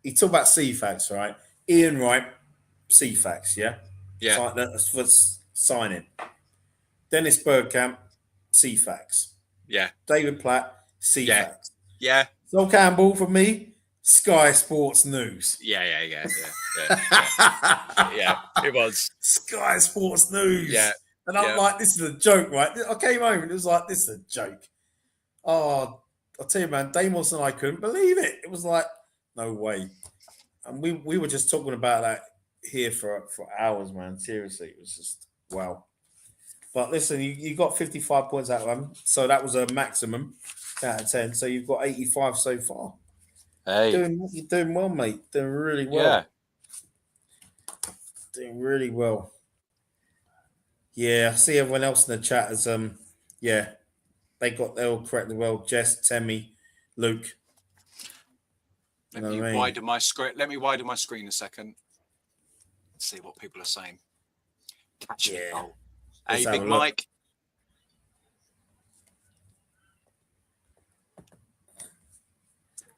you talk about CFAX, right? Ian Wright, CFAX, yeah? Yeah. So that's for signing. Dennis Bergkamp, CFAX. Yeah. David Platt, CFAX. Yeah. Sol Campbell, for me, Sky Sports News. Yeah. Yeah, it was. Sky Sports News. Yeah. And I'm like, this is a joke, right? I came home and it was like, this is a joke. Oh, I'll tell you, man, Damos and I couldn't believe it. It was like, no way. And we were just talking about that here for hours, man. Seriously, it was just, wow. But listen, you got 55 points out of them. So that was a maximum out of 10. So you've got 85 so far. Hey. You're doing well, mate. Doing really well. Yeah. Doing really well. Yeah, I see everyone else in the chat as they all correctly well. Jess, Temmie, Luke. Let me widen my screen a second. Let's see what people are saying. Catch it. Oh. Hey, Big Mike.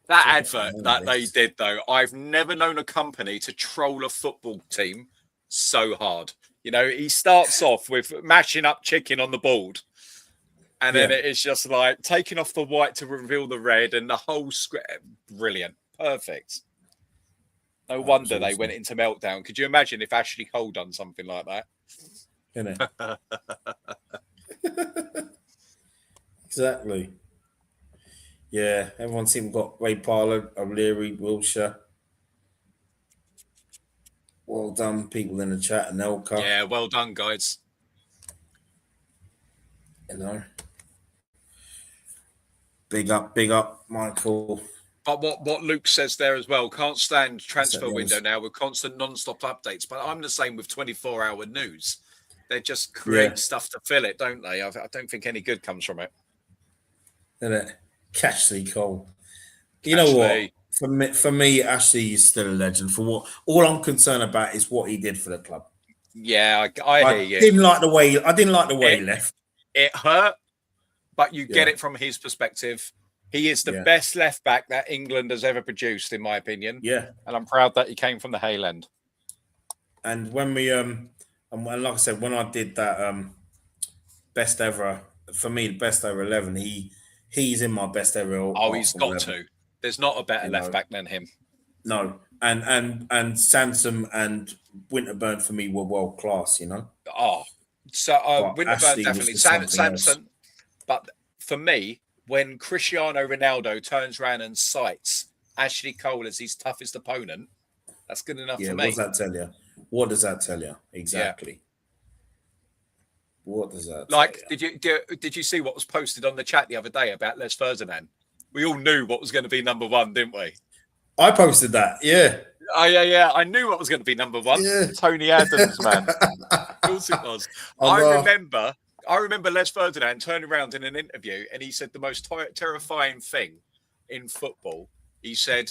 That advert that they did, though, I've never known a company to troll a football team so hard. You know, he starts off with mashing up chicken on the board. And then it is just like taking off the white to reveal the red and the whole script. Brilliant. Perfect. No wonder they went into meltdown. Could you imagine if Ashley Cole done something like that? Isn't it? Exactly. Yeah, everyone seemed got Ray Parlour, O'Leary, Wilshire. Well done, people in the chat, and Elka. Yeah, well done, guys. You know, big up, Michael. But what Luke says there as well, can't stand transfer window now with constant non-stop updates. But I'm the same with 24-hour news. They just create stuff to fill it, don't they? I don't think any good comes from it. Isn't it? Ashley Cole. You know what? For me, Ashley is still a legend. For what all I'm concerned about is what he did for the club. Yeah, I hear you. I didn't like the way he left. It hurt, but you get it from his perspective. He is the best left back that England has ever produced, in my opinion. Yeah, and I'm proud that he came from the Hayland. And when we and like I said, when I did that best ever, for me, the best ever 11, he's in my best ever. Oh, he's got 11. To. There's not a better left back than him. No, and Sansom and Winterburn for me were world class. You know. Oh, so Winterburn definitely. Sansom, but for me, when Cristiano Ronaldo turns around and cites Ashley Cole as his toughest opponent, that's good enough for me. What does that tell you? What does that tell you exactly? Yeah. What does that tell you? Did you see what was posted on the chat the other day about Les Ferdinand? We all knew what was going to be number one, didn't we? I posted that, yeah. Oh, yeah. I knew what was going to be number one. Yeah. Tony Adams, man. Of course it was. I remember Les Ferdinand turning around in an interview and he said the most terrifying thing in football. He said,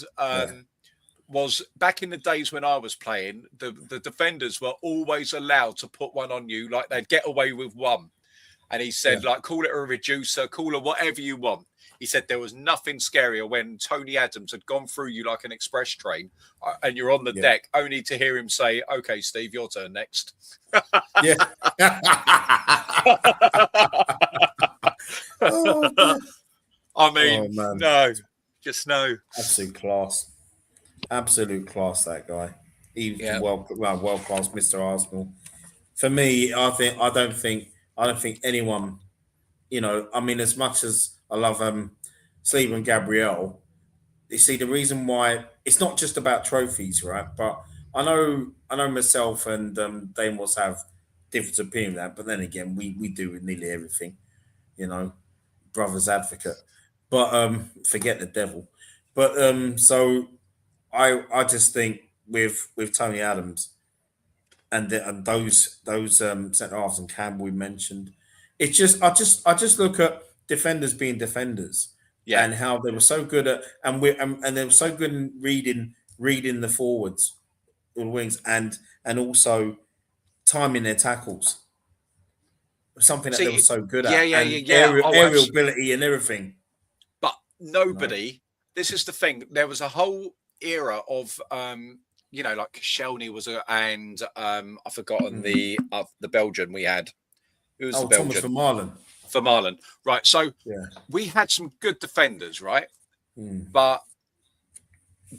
was back in the days when I was playing, the defenders were always allowed to put one on you, like they'd get away with one. And he said, call it a reducer, call it whatever you want. He said there was nothing scarier when Tony Adams had gone through you like an express train and you're on the deck, only to hear him say, okay, Steve, your turn next. Yeah. I mean, no, just no. Absolute class, that guy. He's world class, Mr. Arsenal. For me, I don't think anyone. You know, I mean, as much as I love Sleeve and Gabrielle, you see the reason why it's not just about trophies, right? But I know myself and Dame will have different opinion of that. But then again, we do with nearly everything, you know, brother's advocate. But forget the devil. But so I just think with Tony Adams and those centre halves and Campbell we mentioned, it's just I just look at defenders being defenders, and how they were so good at and they were so good in reading the forwards, the wings, and also timing their tackles. Something that they were so good at, aerial ability and everything. But nobody. This is the thing. There was a whole era of you know, like Shelney was and I've forgotten the Belgian we had. Who was the Belgian? Thomas For Marlon. Right. So we had some good defenders, right? But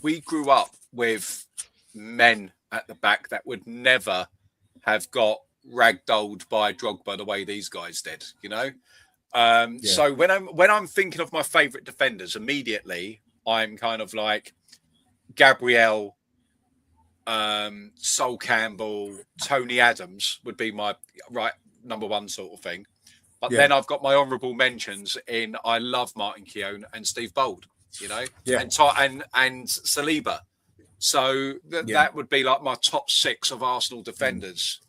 we grew up with men at the back that would never have got ragdolled by Drogba the way these guys did, you know? So when I'm thinking of my favourite defenders, immediately I'm kind of like Gabrielle, Sol Campbell, Tony Adams would be my number one sort of thing. But then I've got my honourable mentions in I love Martin Keown and Steve Bold, you know, and Saliba. So that would be like my top 6 of Arsenal defenders.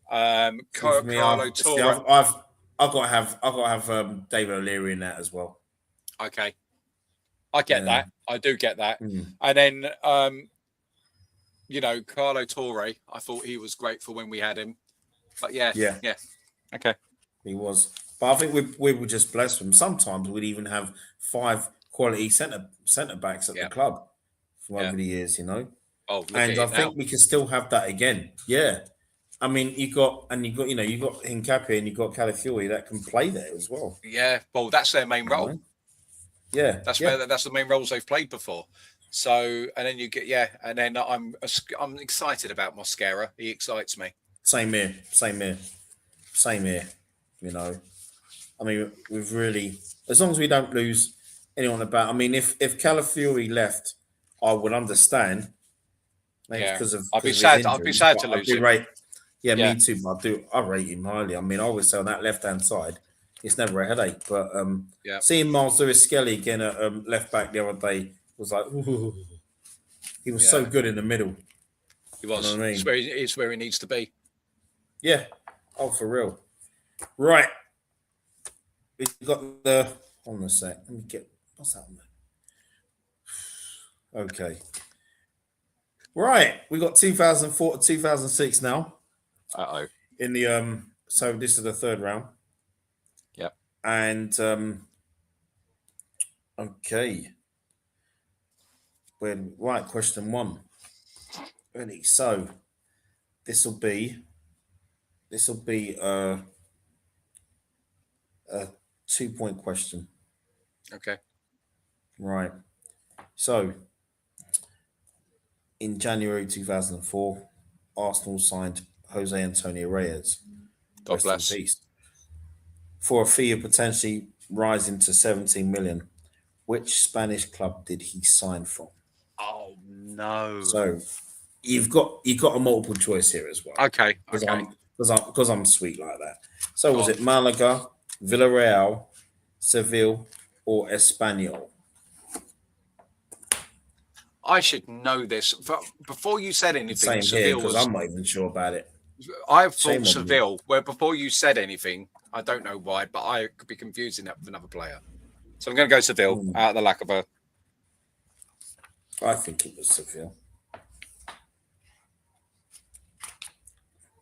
Carlo Torre. I've got to have David O'Leary in that as well. Okay, I get that. I do get that. And then you know, Carlo Torre. I thought he was great for when we had him. But yeah. Okay. He was, but I think we were just blessed with him. Sometimes we'd even have 5 quality centre backs at the club from over the years, you know. Oh, and I think we can still have that again. Yeah, I mean, you got Hincapié and you got Calafiori that can play there as well. Yeah, well, that's their main role. Yeah, that's the main roles they've played before. So, and then you get and then I'm excited about Mosquera. He excites me. Same here. You know, I mean, we've really, as long as we don't lose anyone about. I mean, if Calafiori left, I would understand. Because of I'd be sad to lose him. Me too. But I rate him highly. I mean, I always say on that left hand side, it's never a headache. But seeing Miles Lewis Skelly again at left back the other day was like, ooh. He was so good in the middle. He was. You know what I mean? It's where he needs to be. Yeah. Oh, for real. Right. We got the. Hold on a sec. Let me get. What's that one? Okay. Right. We got 2004 to 2006 now. Uh-oh. In the So this is the third round. Yep. And okay. Right, question 1. Ready. So this will be a 2-point question. Okay. Right. So in January 2004, Arsenal signed Jose Antonio Reyes. God Rest bless. in peace. For a fee of potentially rising to 17 million. Which Spanish club did he sign from? Oh no. So you've got a multiple choice here as well. Okay. Okay. Because I'm sweet like that. So was Go on. it Malaga, Villarreal, Seville, or Espanyol? I should know this. Before you said anything, Same here, Seville because was. I'm not even sure about it. I Shame thought on you. Seville. Where before you said anything, I don't know why, but I could be confusing that with another player. So I'm going to go Seville out of the lack of a. I think it was Seville.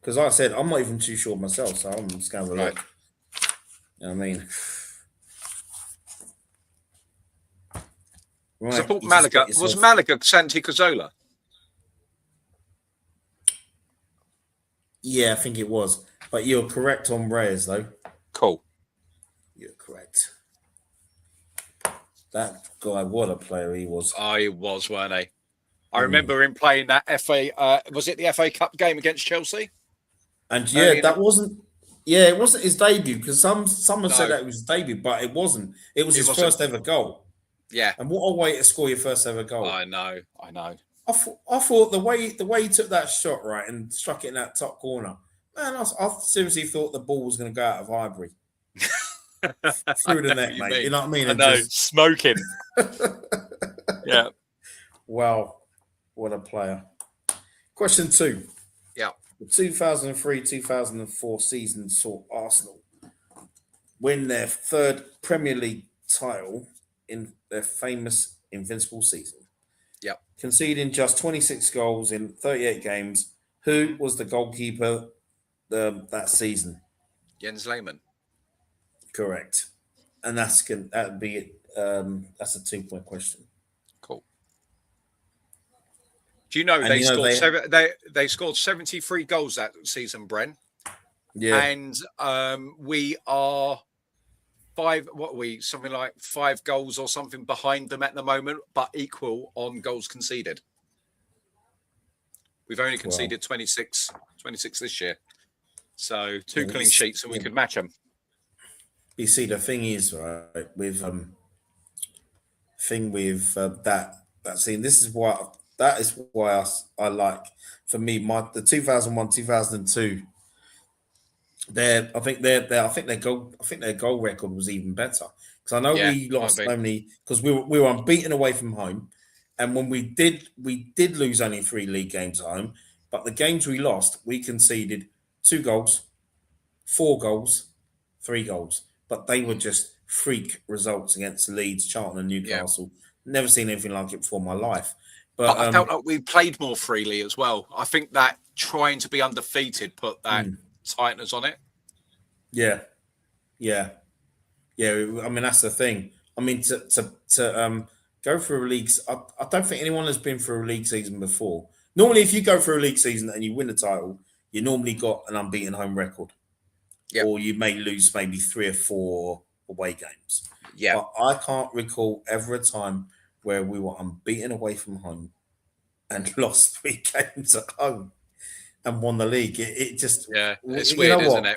Because like I said, I'm not even too sure myself, so I'm just going to have a look. You know what I mean? I thought you just Malaga get was yourself- Malaga Santi Cazorla. Yeah, I think it was. But you're correct on Reyes, though. Cool. You're correct. That guy, what a player he was. Oh, he was, weren't he? I remember him playing that FA. Was it the FA Cup game against Chelsea? And yeah, that wasn't. Yeah, it wasn't his debut because someone said that it was his debut, but it wasn't. It was his first ever goal. Yeah. And what a way to score your first ever goal. I know. I thought the way he took that shot right and struck it in that top corner, man, I seriously thought the ball was going to go out of Highbury through the net, mate. You know what I mean? I know, smoking. Yeah. Wow, what a player. Question 2. Yeah. The 2003-2004 season saw Arsenal win their 3rd Premier League title in their famous invincible season. Yeah. Conceding just 26 goals in 38 games. Who was the goalkeeper that season? Jens Lehmann. Correct. And that's a 2-point question. Cool. Do you know they scored 73 goals that season, Bren? Yeah. And we are 5 goals or something behind them at the moment, but equal on goals conceded. We've only conceded 26 this year. So 2 clean sheets and we could match them. You see, the thing is, right, with that scene, that is why I like, for me, the 2001, 2002. I think their goal record was even better, because I know we lost only because we were unbeaten away from home, and when we did lose only 3 league games at home, but the games we lost, we conceded 2 goals, 4 goals, 3 goals, but they were just freak results against Leeds, Charlton, and Newcastle. Yeah. Never seen anything like it before in my life. But I felt like we played more freely as well. I think that trying to be undefeated put that tightness on it. Yeah. I mean, that's the thing. I mean, to go through a league, I don't think anyone has been through a league season before. Normally, if you go through a league season and you win the title, you normally got an unbeaten home record. Yep. Or you may lose maybe 3 or 4 away games. Yeah. But I can't recall ever a time where we were unbeaten away from home and lost 3 games at home and won the league. It just... Yeah, it's weird, isn't it?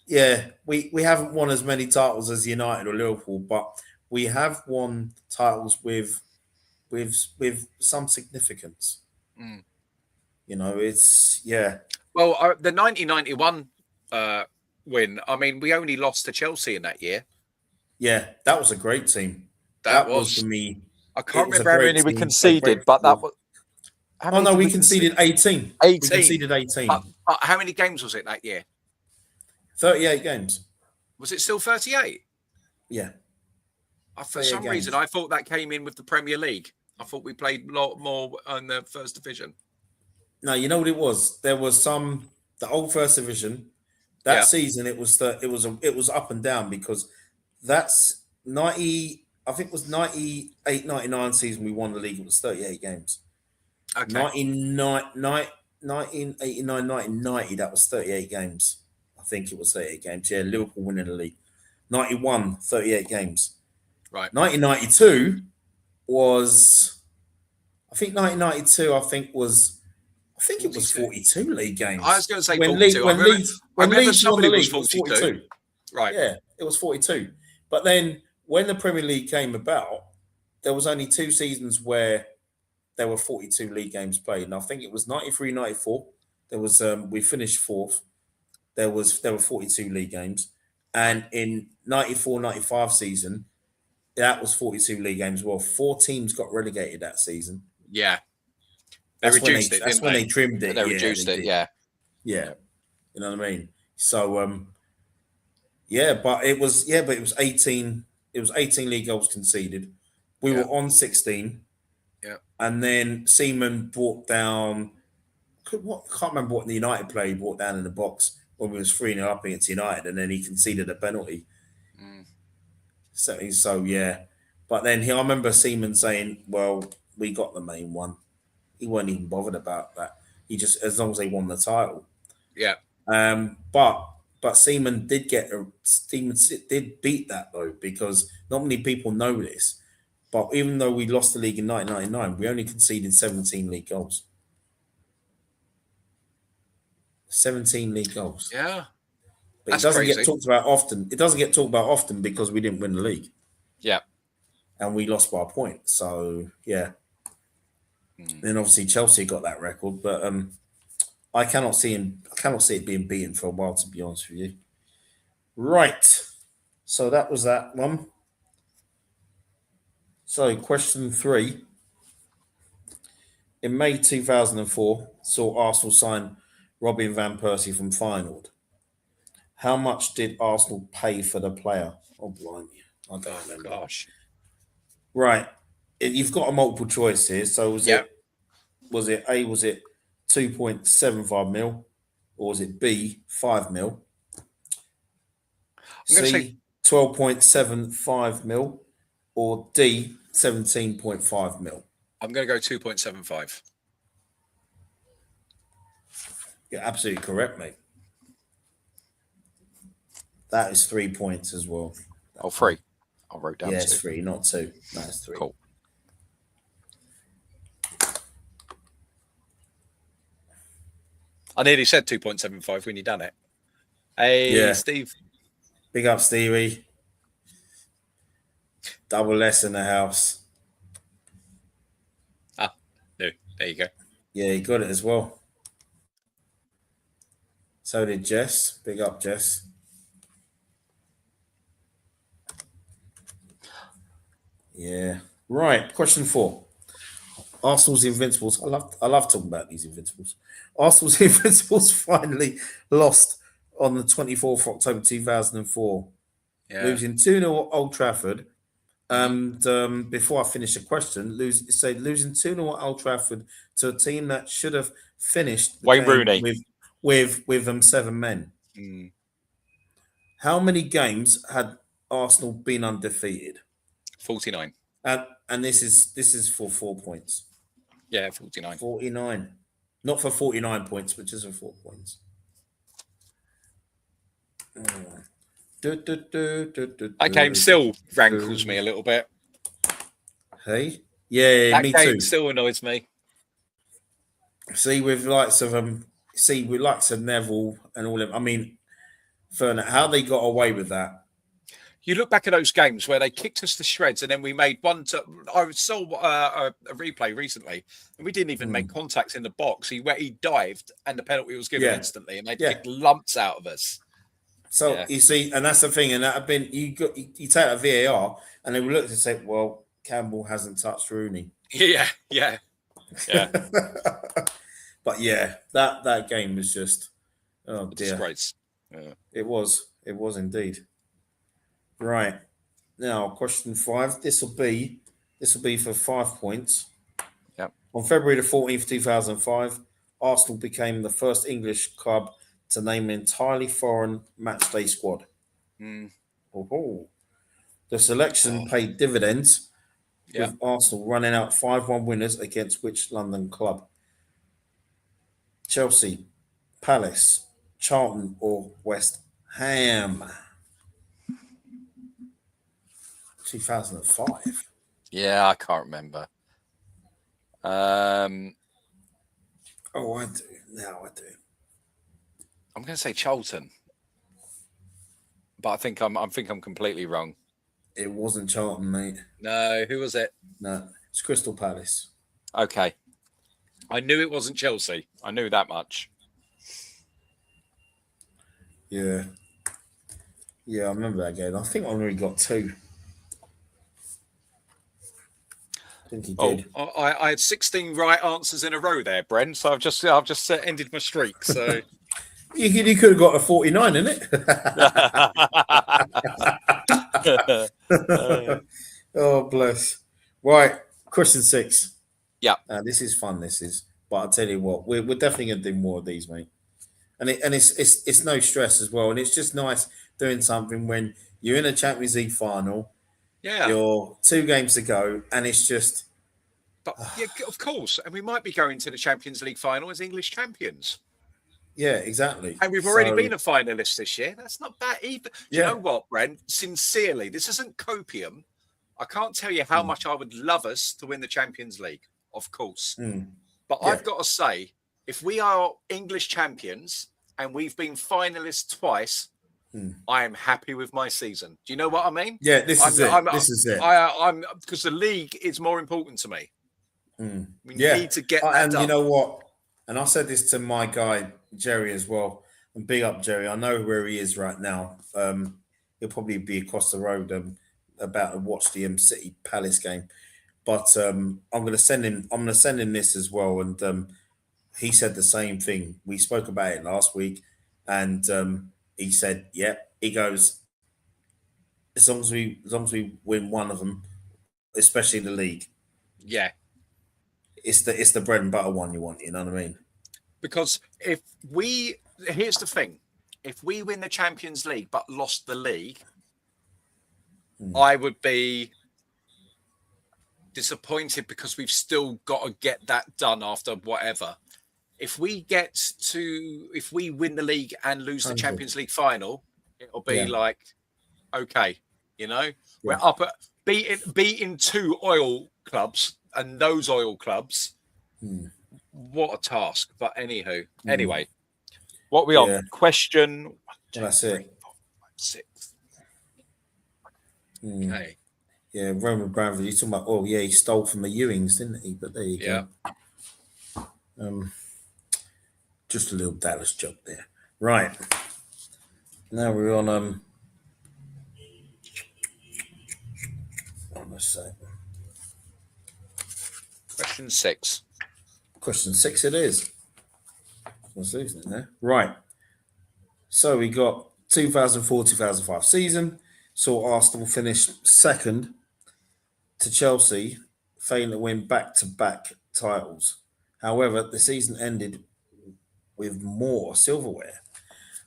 Yeah, we haven't won as many titles as United or Liverpool, but we have won titles with some significance. You know, it's... Yeah. Well, the 1991... win. I mean, we only lost to Chelsea in that year. Yeah, that was a great team. That was for me. I can't remember how many we conceded, but that was. We conceded 18. 18. We conceded 18. But how many games was it that year? 38 games. Was it still 38? Yeah. For some reason, I thought that came in with the Premier League. I thought we played a lot more on the First Division. No, you know what it was? There was the old First Division. That season, it was up and down because that's 90. I think it was 98, 99 season we won the league. It was 38 games. Okay. 1989, 1990, that was 38 games. I think it was 38 games. Yeah, Liverpool winning the league. 91, 38 games. Right. 1992 was, I think 1992, I think it was 42 league games. I was going to say 42. When Leeds won the league, it was 42. Right. Yeah, it was 42. But then when the Premier League came about, there was only 2 seasons where there were 42 league games played. And I think it was 93, 94. There was we finished 4th. There were 42 league games. And in 94, 95 season, that was 42 league games as well. 4 teams got relegated that season. Yeah. They reduced it. That's when they trimmed it. They reduced it, yeah. Yeah. You know what I mean? So but it was 18. It was 18 league goals conceded. We were on 16. Yeah. And then Seaman brought down, I can't remember what the United player he brought down in the box when we was 3-0 up against United, and then he conceded a penalty. So yeah. But then I remember Seaman saying, well, we got the main one. He wasn't even bothered about that. He just, as long as they won the title. Yeah. But Seaman did beat that though, because not many people know this. But even though we lost the league in 1999, we only conceded 17 league goals. 17 league goals. Yeah. But it doesn't get talked about often. It doesn't get talked about often because we didn't win the league. Yeah. And we lost by a point. So yeah. Then obviously Chelsea got that record, but I cannot see it being beaten for a while, to be honest with you. Right. So that was that one. So question 3. In May 2004, saw Arsenal sign Robin van Persie from Feyenoord. How much did Arsenal pay for the player? Oh, blimey. I don't remember. Gosh. Right. You've got a multiple choice here. So was it 2.75 mil, or was it B, 5 mil? C, 12.75 mil, or D, 17.5 mil? I'm going to go 2.75. You're absolutely correct, mate. That is 3 points as well. Oh, 3. I wrote down 2. It's 3, not 2. No, it's 3. Cool. I nearly said 2.75 when you done it. Hey, Steve. Big up, Stevie. Double S in the house. Ah, no. There you go. Yeah, he got it as well. So did Jess. Big up, Jess. Yeah. Right. Question 4. Arsenal's Invincibles. I love talking about these Invincibles. Arsenal's Invincibles finally lost on the 24th of October 2004, losing 2-0 at Old Trafford. And before I finish the question, losing 2-0 at Old Trafford to a team that should have finished the Wayne game Rooney with 7 men. How many games had Arsenal been undefeated? 49. And this is for 4 points. Yeah, 49. 49. Not for 49 points, but just for 4 points. That game still rankles me a little bit. Hey? Yeah, me too. That game still annoys me. See, with likes of Neville and all of them, I mean, how they got away with that. You look back at those games where they kicked us to shreds, and then we made one. I saw a replay recently, and we didn't even make contacts in the box. He dived, and the penalty was given instantly, and they kicked lumps out of us. So you see, and that's the thing, and that have been you take a VAR, and they would look and say, "Well, Campbell hasn't touched Rooney." Yeah. But yeah, that game was just, oh dear. Disgrace. Yeah. It was indeed. Right. Now, question 5. This will be for 5 points. Yep. On February the 14th, 2005, Arsenal became the first English club to name an entirely foreign matchday squad. Mm. Oh. The selection Oh. paid dividends, Yeah. with Arsenal running out 5-1 winners against which London club? Chelsea, Palace, Charlton, or West Ham? 2005. Yeah, I can't remember. Oh, I do. Now I do. I'm going to say Charlton, but I think I'm completely wrong. It wasn't Charlton, mate. No, who was it? No, it's Crystal Palace. Okay, I knew it wasn't Chelsea. I knew that much. Yeah. Yeah, I remember that game. I think I only got 2. I think he did. I had 16 right answers in a row there, Bren. So I've just ended my streak. So You could have got a 49, innit? Oh, bless. Right, question 6. Yeah. This is fun. This is, but I'll tell you what, we're definitely gonna do more of these, mate. And it's no stress as well, and it's just nice doing something when you're in a Champions League final. Yeah. You're 2 games to go, and it's just. But yeah, of course, and we might be going to the Champions League final as English champions. Yeah, exactly. And we've already been a finalist this year. That's not bad either. Do you know what, Brent? Sincerely, this isn't copium. I can't tell you how much I would love us to win the Champions League, of course. But I've got to say, if we are English champions and we've been finalists twice, I am happy with my season. Do you know what I mean? Yeah, this is it. This is it. I'm because the league is more important to me. We need to get that done. You know what? And I said this to my guy Jerry as well. And big up Jerry. I know where he is right now. He'll probably be across the road about to watch the City Palace game. But I'm going to send him. I'm going to send him this as well. And he said the same thing. We spoke about it last week, and he said, "Yeah." He goes, as long as we win one of them, especially the league. Yeah. It's the bread and butter one you want, you know what I mean? Because here's the thing, if we win the Champions League but lost the league, I would be disappointed because we've still got to get that done after whatever. If we win the league and lose the Champions League final, it'll be like, okay, we're up at beating 2 oil clubs. And those oil clubs, what a task. But anyway, what are we on? Question 1, 2, 3, 4, 5, 6. Okay. Yeah, Roman Abramovich, you're talking about, he stole from the Ewings, didn't he? But there you go. Just a little Dallas joke there. Right. Now we're on a sec. Question 6. Question 6 it is. I was losing it there. Right. So we got 2004-2005 season. Saw Arsenal finish second to Chelsea, failing to win back-to-back titles. However, the season ended with more silverware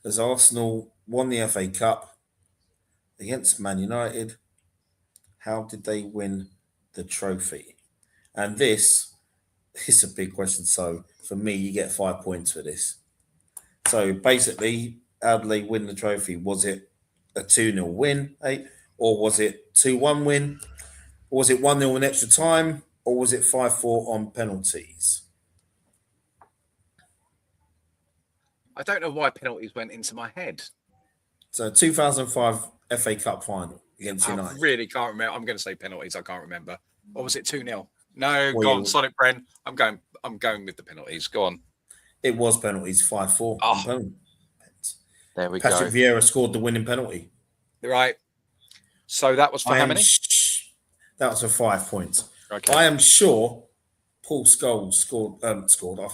as Arsenal won the FA Cup against Man United. How did they win the trophy? And this is a big question. So for me, you get 5 points for this. So basically, how did they win the trophy? Was it a 2-0 win, or was it 2-1 win? Or was it 1-0 in extra time? Or was it 5-4 on penalties? I don't know why penalties went into my head. So 2005 FA Cup final against United. I really can't remember. I'm going to say penalties. I can't remember. Or was it 2-0? No, go on, Sonic Bren. I'm going with the penalties. Go on. It was penalties, 5-4 on penalties. There we Patrick Vieira scored the winning penalty. Right. So that was for how many? That was for 5 points. Okay. I am sure Paul Scholes scored. I'm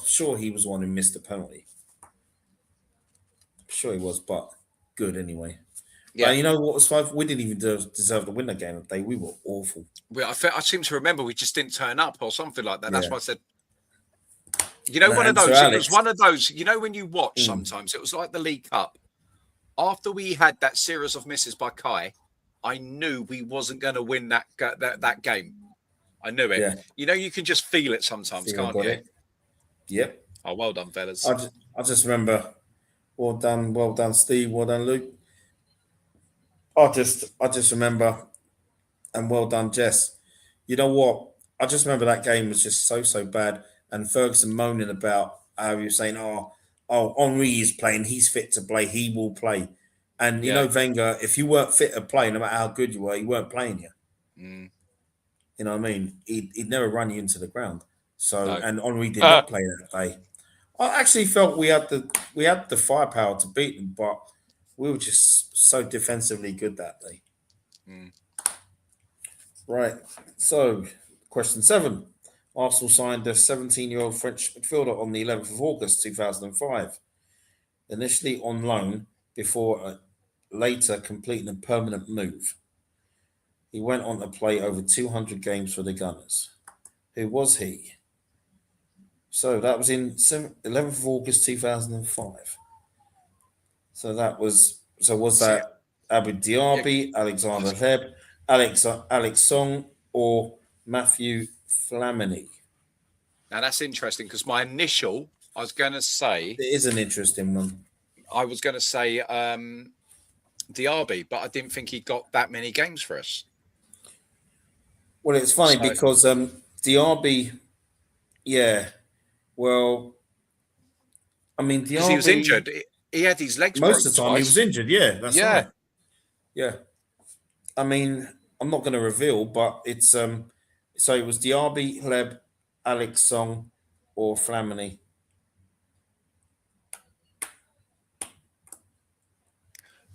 sure he was the one who missed the penalty. I'm sure he was, but good anyway. Yeah. But you know what was five? We didn't even deserve to win the game that day. We were awful. I seem to remember we just didn't turn up or something like that. That's Yeah. why I said, you know, one of And Sir those. It Alex, was one of those. You know, when you watch sometimes, it was like the League Cup. After we had that series of misses by Kai, I knew we wasn't going to win that game. I knew it. yeah, You know, you can just feel it sometimes, feel can't got you? it. Yep. Oh, well done, fellas. I just remember, well done, Steve, well done, Luke. I just remember, and well done, Jess. You know what? I just remember that game was just so bad, and Ferguson moaning about how he was saying, Henri is playing, he's fit to play, he will play. And you Yeah. know, Wenger, if you weren't fit to play, no matter how good you were, he weren't playing you. Mm, You know what I mean? He'd never run you into the ground. So, no. and Henri did not play that day. I actually felt we had the firepower to beat them, but we were just so defensively good that day. Mm. Right. So, question 7. Arsenal signed a 17-year-old French midfielder on the 11th of August 2005, initially on loan before later completing a permanent move. He went on to play over 200 games for the Gunners. Who was he? So that was in 11th of August 2005. So was See, that Abu yeah, Diaby, Alexander Hleb, Alex Song, or Matthew Flamini? now that's interesting because my initial, I was going to say, It is an interesting one. Diaby, but I didn't think he got that many games for us. Well, it's funny So, because Diaby, yeah, well, I mean because he was Diaby, injured, he had his legs most broke of the time he was twice. injured. Yeah, that's Yeah. right. Yeah, I mean, I'm not going to reveal, but it's so it was Diaby, Hleb, Alex Song, or Flamini.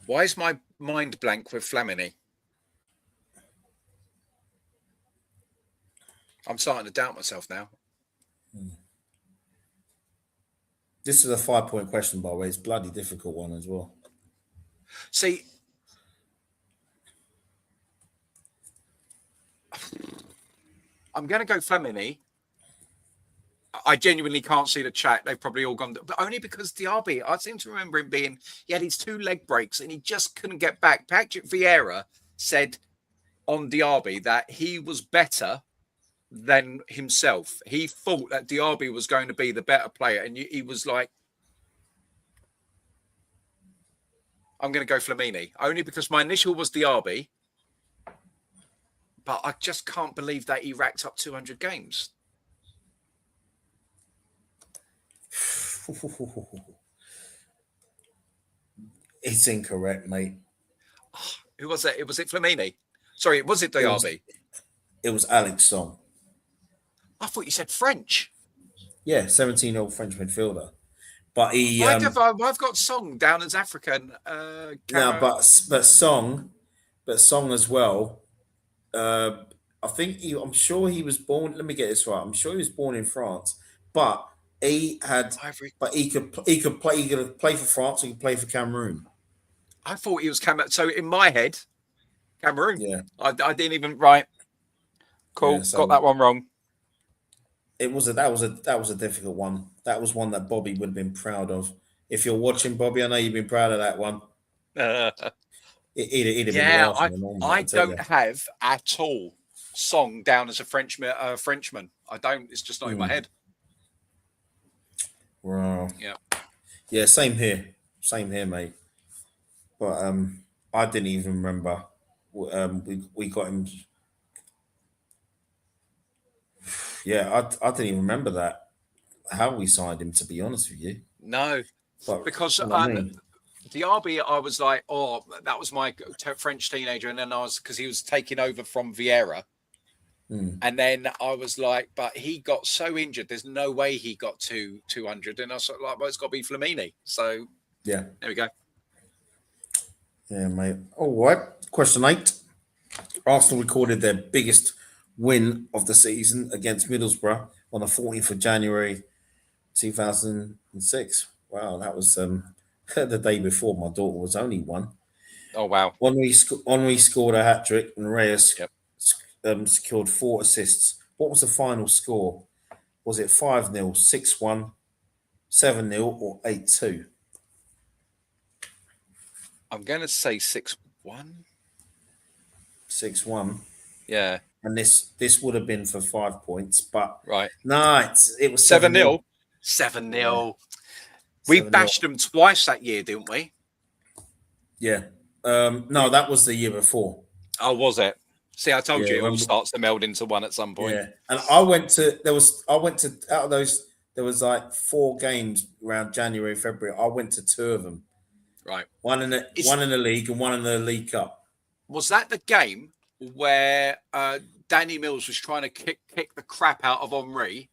Why is my mind blank with Flamini? I'm starting to doubt myself now. This is a 5-point question, by the way. It's a bloody difficult one as well. See, I'm going to go Flamini. I genuinely can't see the chat. They've probably all gone, but only because Diaby, I seem to remember him being, he had his 2 leg breaks and he just couldn't get back. Patrick Vieira said on Diaby that he was better than himself. He thought that Diaby was going to be the better player. And he was like, I'm going to go Flamini, only because my initial was Diaby. But I just can't believe that he racked up 200 games. It's incorrect, mate. Oh, who was it? Was it Flamini? Sorry, was it Diaby? It was Alex Song. I thought you said French. Yeah, 17-year-old French midfielder. But he I've got Song down as African. now, but Song as well. I think I'm sure he was born. Let me get this right. I'm sure he was born in France, but he had, but he could play for France. He could play for Cameroon. I thought he was Cameroon. So in my head, Cameroon. Yeah, I didn't even right. Cool, yeah, so got that one wrong. that was a difficult one. That was one that Bobby would have been proud of. If you're watching, Bobby, I know you've been proud of that one. He'd have been laughing. I don't have at all Song down as a Frenchman. I don't. It's just not in my head. Wow. Yeah. Yeah. Same here, mate. But I didn't even remember. We got him. Yeah, I didn't even remember that how we signed him. To be honest with you, No, but because you know what I mean? Diaby, I was like, oh, that was my French teenager, and then I was because he was taking over from Vieira. And then I was like, but he got so injured. There's no way he got to 200. And I was like, well, it's got to be Flamini. So Yeah, there we go. Yeah, mate. All right. Question 8. Arsenal recorded their biggest win of the season against Middlesbrough on the 14th of January 2006. Wow, that was the day before, my daughter was only 1. Oh wow. Henri scored a hat trick, and Reyes Yep. secured 4 assists. What was the final score? Was it 5-0, 6-1, 7-0, or 8-2? I'm going to say 6-1. 6-1. Yeah. And this would have been for 5 points, but Right. no, it was 7-0. 7-0. 7-0. We 7-0. bashed them twice that year, didn't we? Yeah. No, that was the year before. Oh, was it? See, I told Yeah, you it all starts to meld into one at some point. Yeah, and I went to out of those, there was like 4 games around January, February. I went to 2 of them. Right. One in the league and one in the League Cup. Was that the game where Danny Mills was trying to kick the crap out of Henri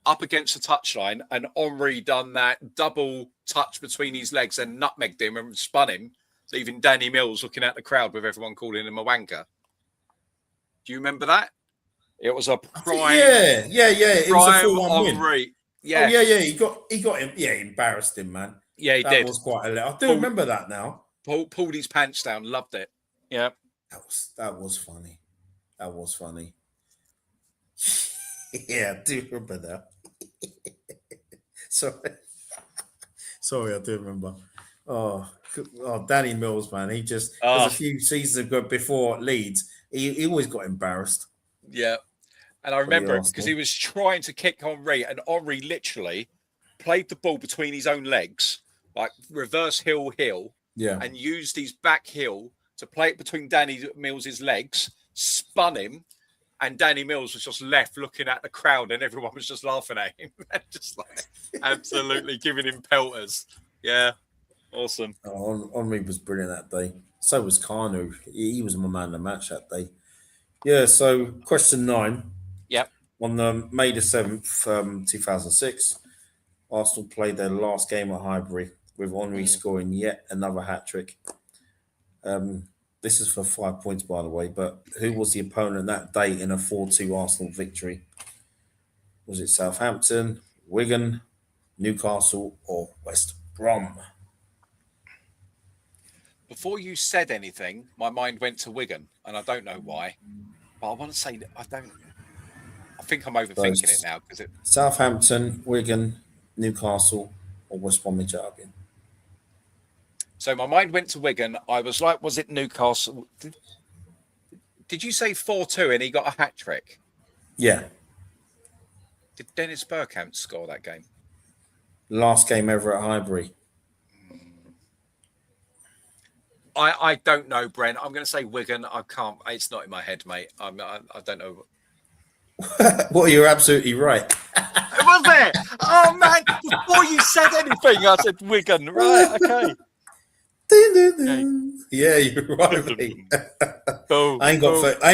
up against the touchline, and Henri done that double touch between his legs and nutmegged him and spun him, leaving Danny Mills looking at the crowd with everyone calling him a wanker? Do you remember that? It was a prime. Yeah. It was a 4-1 win. Henri. Yeah. Oh, yeah. He got him. Yeah, he embarrassed him, man. Yeah, he that did. Was quite a. I do remember that now. Pulled his pants down. Loved it. Yeah. That was funny. That was funny. Yeah, I do remember that. Sorry, I do remember. Oh, Danny Mills, man. He just there's a few seasons ago before Leeds. He always got embarrassed. Yeah. And I remember it because he was trying to kick Henri, and Henri literally played the ball between his own legs, like reverse heel, and used his back heel to play it between Danny Mills' legs, spun him, and Danny Mills was just left looking at the crowd, and everyone was just laughing at him. Just like absolutely giving him pelters. Yeah. Awesome. Henri was brilliant that day. So was Kanu. He was my man of the match that day. Yeah, so question 9. Yep. On May the 7th, 2006, Arsenal played their last game at Highbury with Henri scoring yet another hat-trick. This is for 5 points, by the way, but who was the opponent that day in a 4-2 Arsenal victory? Was it Southampton, Wigan, Newcastle, or West Brom? Before you said anything, my mind went to Wigan, and I don't know why, but I want to say that I think I'm overthinking it now because it. Southampton, Wigan, Newcastle, or West Bromwich Albion. So my mind went to Wigan. I was like, was it Newcastle? Did you say 4-2 and he got a hat trick? Yeah. Did Dennis Bergkamp score that game? Last game ever at Highbury. I don't know, Brent. I'm going to say Wigan. I can't. It's not in my head, mate. I don't know. Well, you're absolutely right. Was it? Oh, man. Before you said anything, I said Wigan. Right, okay. Yeah, you're right, mate. I ain't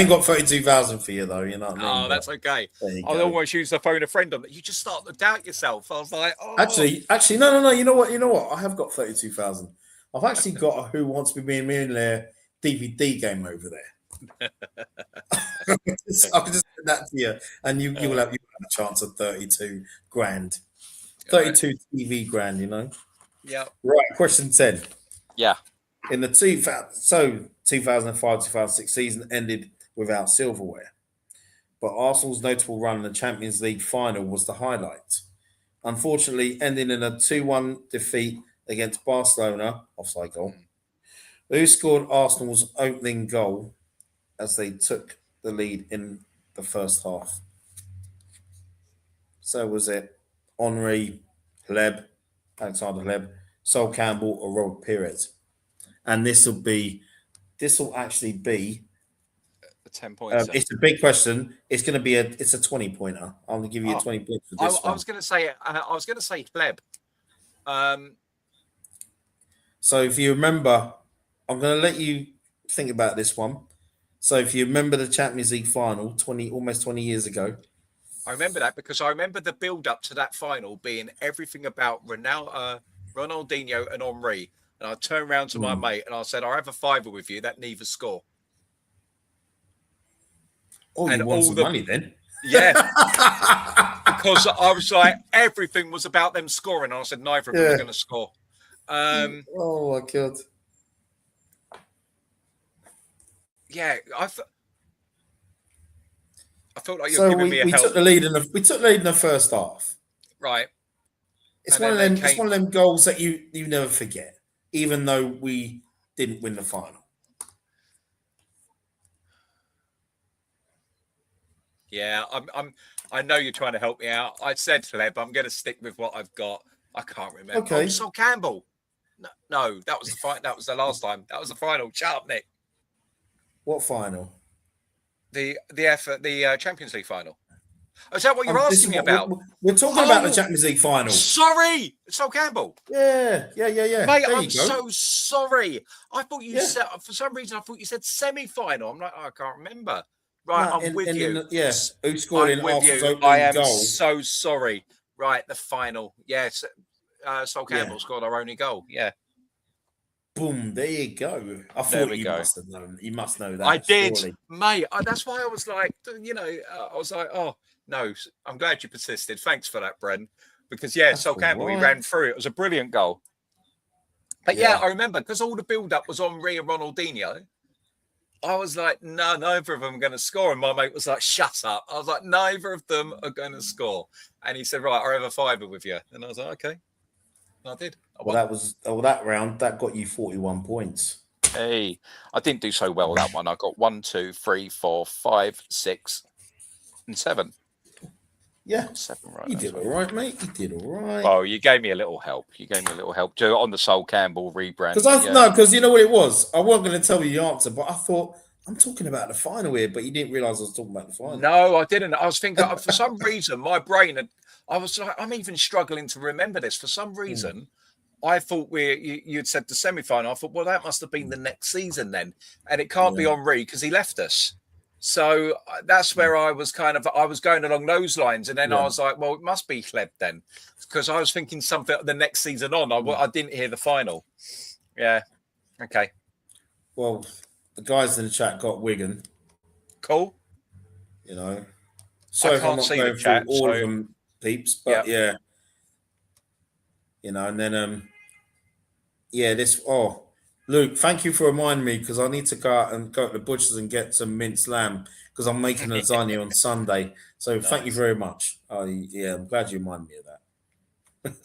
got 32,000 for you, though. You know what I mean? Oh, that's okay. I'll always use the phone a friend on that. You just start to doubt yourself. I was like, oh. Actually, no. You know what? I have got 32,000. I've actually got a Who Wants to Be a Millionaire DVD game over there. I can just send that to you, and you will have a chance of 32 grand. 32 TV grand, you know? Yeah. Right, question 10. Yeah. In the 2005-2006 season ended without silverware, but Arsenal's notable run in the Champions League final was the highlight. Unfortunately, ending in a 2-1 defeat against Barcelona, offside goal. Who scored Arsenal's opening goal as they took the lead in the first half? So was it Henri, Alexander Hleb, Sol Campbell, or Rod Perez? And this will actually be 10 points. It's a big question. It's a 20-pointer. I'm gonna give you a 20 points for this one. I was gonna say Hleb. So if you remember, I'm going to let you think about this one. So if you remember the Champions League final almost 20 years ago. I remember that because I remember the build-up to that final being everything about Ronaldinho and Henri. And I turned around to my mate and I said, I'll have a fiver with you that neither score. Oh, and you want some money then? Yeah. Because I was like, everything was about them scoring. And I said, neither of them are going to score. Oh my god. Yeah, I felt like you're So giving me a we help, took the lead in the first half. right? It's And one then of they them. It's came. one of them goals that you never forget, even though we didn't win the final. Yeah, I know you're trying to help me out. I said Hleb, I'm going to stick with what I've got. I can't remember. Oh, Okay, Sol Campbell. No, that was the fight. That was the last time. That was the final. Shut up, Nick. what final? The Champions League final. Oh, is that what you're This is asking me what about? we're talking about. The Oh, Champions League final. sorry, Sol Campbell. Yeah. Mate, There I'm you go. so sorry. I thought you Yeah. said, for some reason, I thought you said semi-final. I'm like, oh, I can't remember. Right, No, I'm with you. who scored I'm in with Arsenal's you. I opening am goal? so sorry. Right, the final. Yes, Sol Yeah. Campbell scored our only goal. Yeah, Boom! There you go. I there thought we you go. must have known. You must know that. I did, surely. mate. That's why I was like, I was like, oh no, I'm glad you persisted. Thanks for that, Bren. Because yeah, That's Sol Campbell, he right. ran through. It was a brilliant goal. But Yeah. yeah, I remember because all the build-up was on Rhea Ronaldinho. I was like, no, neither of them are going to score. And my mate was like, shut up. I was like, neither of them are going to score. And he said, right, I'll have a fiver with you. And I was like, okay. And I did. That round that got you 41 points. Hey, I didn't do so well that one. I got 1, 2, 3, 4, 5, 6, and 7. Yeah, 7 right. you did all right, mate. You did all right. Well, you gave me a little help. On the Sol Campbell rebrand. Because you know what it was. I wasn't going to tell you the answer, but I thought I'm talking about the final here. But you didn't realize I was talking about the final. No, I didn't. I was thinking for some reason my brain had. I was like, I'm even struggling to remember this. For some reason, I thought you'd said the semi-final. I thought, well, that must have been the next season then, and it can't be Henri because he left us. So that's where I was I was going along those lines, and then I was like, well, it must be Hleb then, because I was thinking something the next season on. I didn't hear the final. Yeah. Okay. Well, the guys in the chat got Wigan. Cool. You know, so I'm not going through all of them, peeps, but yeah. You know, and then Luke, thank you for reminding me because I need to go out and go to the butchers and get some minced lamb because I'm making lasagna on Sunday. So thank you very much. I'm glad you reminded me of that.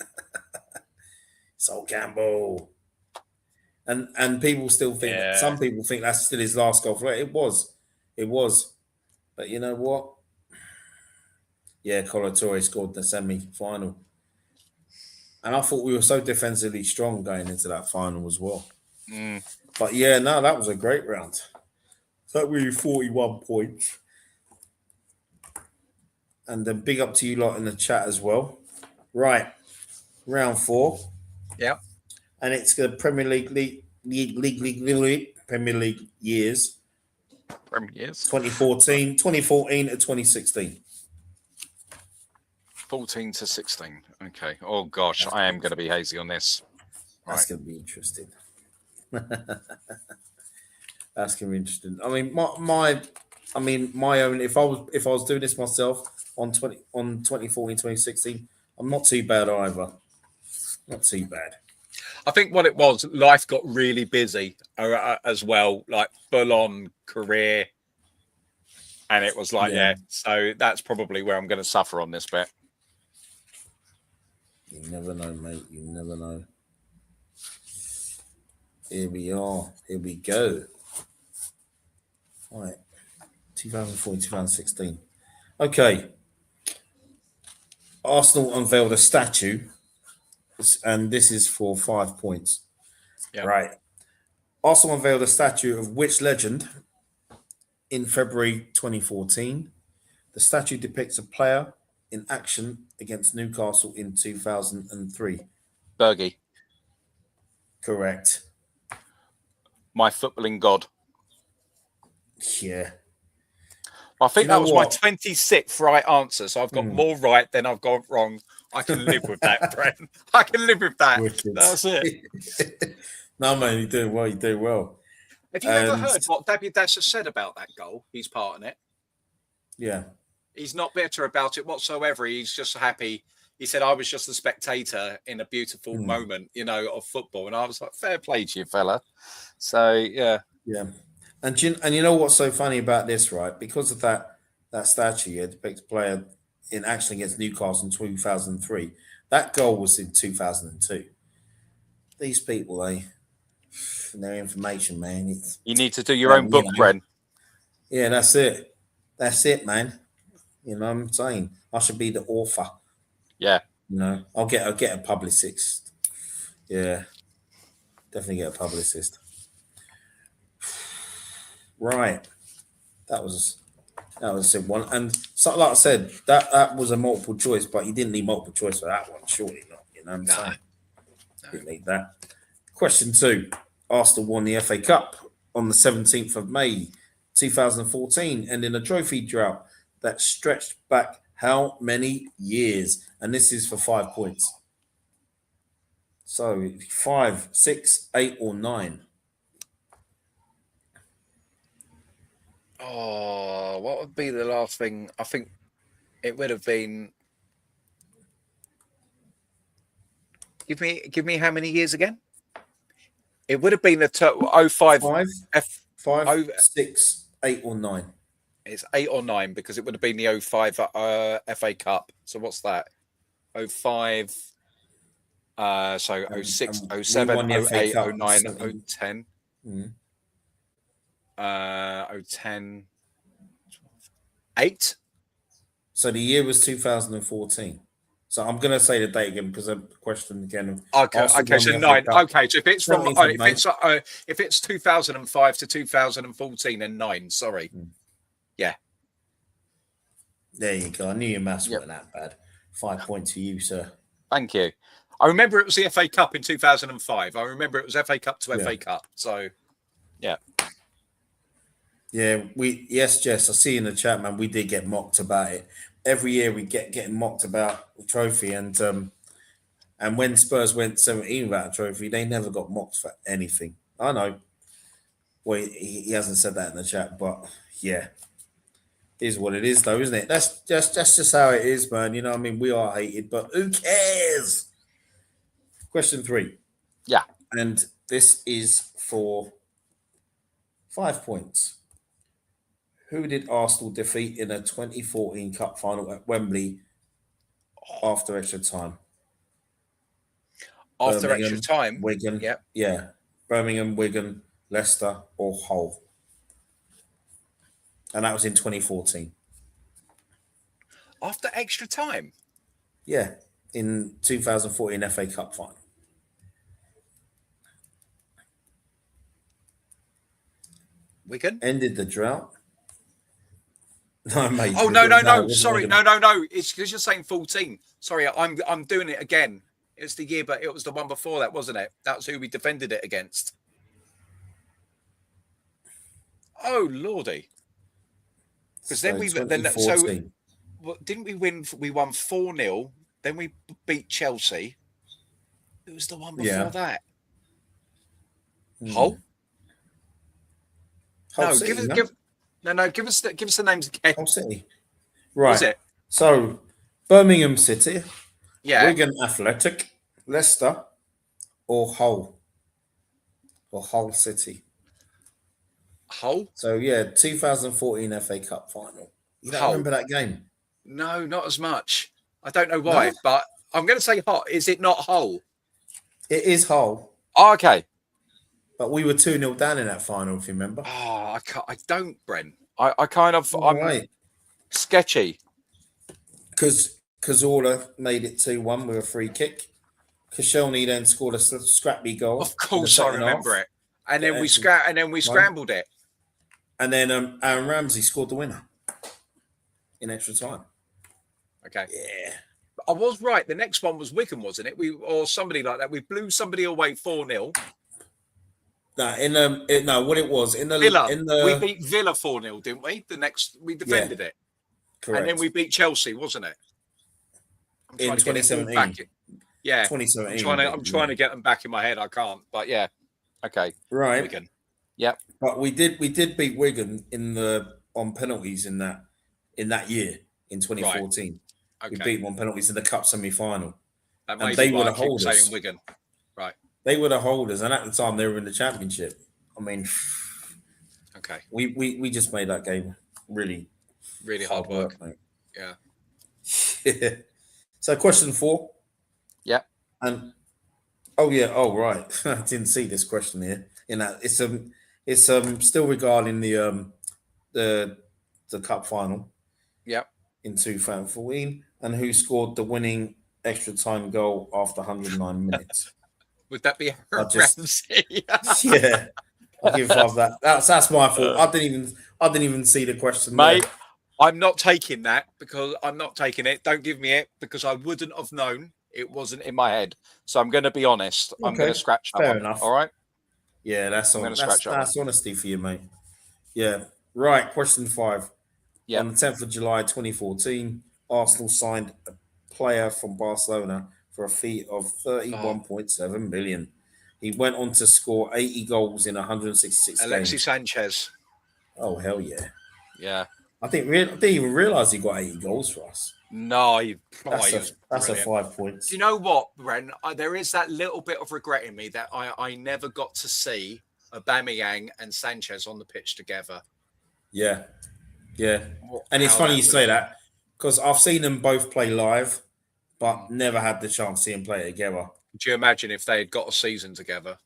Sol Campbell. And people still think some people think that's still his last goal. It was. But you know what? Yeah, Colatori scored the semi-final. And I thought we were so defensively strong going into that final as well. But yeah, no, that was a great round. So that we 41 points. And then big up to you lot in the chat as well. Right. Round 4. Yeah. And it's the Premier League Premier League years. 2014 to 2016. 14 to 16. Okay. Oh gosh, I am going to be hazy on this. That's going to be interesting. That's going to be interesting. I mean, my own. If I was doing this myself on 2014, 2016, I'm not too bad either. Not too bad. I think what it was, life got really busy as well, like full on career, and it was like So that's probably where I'm going to suffer on this bit. You never know, mate. You never know. Here we are. Here we go. All right. 2014, 2016. Okay. Arsenal unveiled a statue, and this is for 5 points. Yeah. Right. Arsenal unveiled a statue of which legend in February 2014? The statue depicts a player in action against Newcastle in 2003. Bergie. Correct. My footballing god. Yeah. I think that was my 26th right answer. So I've got more right than I've got wrong. I can live with that, Brent. I can live with that. Wicked. That's it. No, man, you're doing well. You're doing well. Have you ever heard what David Dash has said about that goal? He's part in it. Yeah. He's not bitter about it whatsoever. He's just happy. he said I was just a spectator in a beautiful moment, of football, and I was like, fair play to you, fella. So yeah. And you know what's so funny about this, right? Because of that statue here depicts a player in action against Newcastle in 2003. That goal was in 2002. These people, their information, man. You need to do your own book, Bren. Yeah, that's it. That's it, man. You know what I'm saying? I should be the author. Yeah. I'll get a publicist. Yeah. Definitely get a publicist. Right. That was a simple one. And so, like I said, that was a multiple choice, but you didn't need multiple choice for that one, surely not. You know what I'm saying? Didn't need that. Question 2. Arsenal won the FA Cup on the 17th of May, 2014, and in a trophy drought that stretched back how many years? And this is for 5 points. So 5, 6, 8, or 9. Oh, what would be the last thing? I think it would have been. Give me how many years again? It would have been the 05 5, 6, 8, or 9. It's 8 or 9 because it would have been the 05 FA Cup. So what's that? 05. So 06, 07, 08, 09, 010. 010. 8. So the year was 2014. So I'm going to say the date again because I'm questioning again. Okay, so 9. Okay, so if it's from if it's 2005 to 2014, then 9. Sorry. Yeah. There you go. I knew your maths weren't that bad. 5 points for you, sir. Thank you. I remember it was the FA Cup in 2005. I remember it was FA Cup to FA Cup. So, yeah. Yeah, yes, Jess, I see in the chat, man, we did get mocked about it. Every year we getting mocked about the trophy, and when Spurs went 17 without a trophy, they never got mocked for anything. I know. Well, he hasn't said that in the chat, but yeah. It is what it is, though, isn't it? That's just how it is, man. You know what I mean? We are hated, but who cares? Question 3. Yeah. And this is for 5 points. Who did Arsenal defeat in a 2014 Cup final at Wembley after extra time? After Birmingham, extra time? Wigan. Yeah. Birmingham, Wigan, Leicester, or Hull. And that was in 2014. After extra time? Yeah. In 2014 FA Cup final. Wigan? Ended the drought. No, mate. Oh no! Sorry, no. It's because you're saying 14. Sorry, I'm doing it again. It's the year, but it was the one before that, wasn't it? That's who we defended it against. Oh lordy! Because then didn't we win? We won 4-0. Then we beat Chelsea. It was the one before that. Hull. Hull City, give us the names again. Hull City. Right. Was it? So Birmingham City, Wigan Athletic, Leicester, or Hull. Or Hull City. Hull? So 2014 FA Cup final. You don't remember that game? No, not as much. I don't know why, but I'm going to say Hull. Is it not Hull? It is Hull. Oh, okay. But we were 2-0 down in that final, if you remember. Oh, I don't, Brent. I kind of, I'm sketchy. Because Cazorla made it 2-1 with a free kick. Koscielny then scored a scrappy goal. Of course, I remember it. And then we scrambled it. And then Aaron Ramsey scored the winner in extra time. Okay. Yeah. I was right. The next one was Wigan, wasn't it? Or somebody like that. We blew somebody away 4-0. No, what it was in the Villa. We beat Villa 4-0, didn't we? We defended it. Correct. And then we beat Chelsea, wasn't it? In 2017. Yeah. 2017. I'm trying to get them back in my head. I can't. But yeah. Okay. Right. Wigan. Yep. But we did beat Wigan on penalties in that year in 2014. Right. We Okay. beat them on penalties in the cup semi-final. That And may they be were why the I keep saying holders. Wigan. Right. They were the holders, and at the time they were in the championship. I mean, Okay. we just made that game really Hard work. mate. Yeah. So question 4. Yeah. And right. I didn't see this question here. In that it's still regarding the cup final Yeah. in 2014, and who scored the winning extra time goal after 109 minutes. Would that be I just Ramsey? yeah, I'll give five that. That's my fault. I didn't even see the question Mate, there. I'm not taking that because I'm not taking it. Don't give me it because I wouldn't have known. It wasn't in my head. So I'm going to be honest. I'm going to scratch that fair one. enough. All right. Yeah, that's I'm on. going to scratch that one. That's honesty for you, mate. Yeah. Right. Question 5. Yeah. On the 10th of July 2014, Arsenal signed a player from Barcelona for a fee of 31.7 million. He went on to score 80 goals in 166 Alexis games. Sanchez. Oh, hell yeah. Yeah. I didn't even realise he got 80 goals for us. No, That's a 5 points. Do you know what, Ren? There is that little bit of regret in me that I never got to see Aubameyang and Sanchez on the pitch together. Yeah. Yeah. And it's funny you say that because I've seen them both play live, but never had the chance to see them play together. Could you imagine if they had got a season together?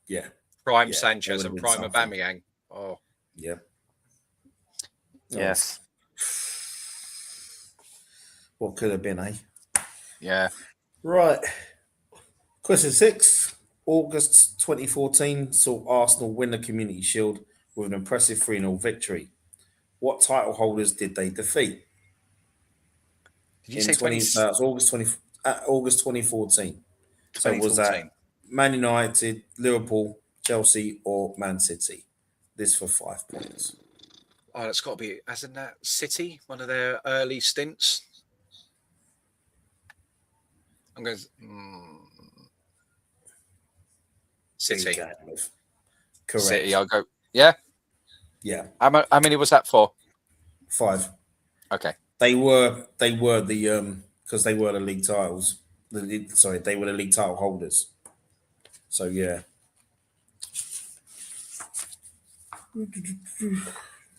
Yeah. Prime Sanchez and prime Aubameyang. Oh. Yeah. Yes. What could have been, eh? Yeah. Right. Question 6. August 2014 saw Arsenal win the Community Shield with an impressive 3-0 victory. What title holders did they defeat? Did you say 20? August 2014. So was that Man United, Liverpool, Chelsea, or Man City? This for 5 points. Oh, that's got to be, hasn't that City, one of their early stints? I'm going City. Correct. City, I'll go. Yeah? Yeah. How many was that for? 5. Okay. They were the because they were the league titles. They were the league title holders. So yeah.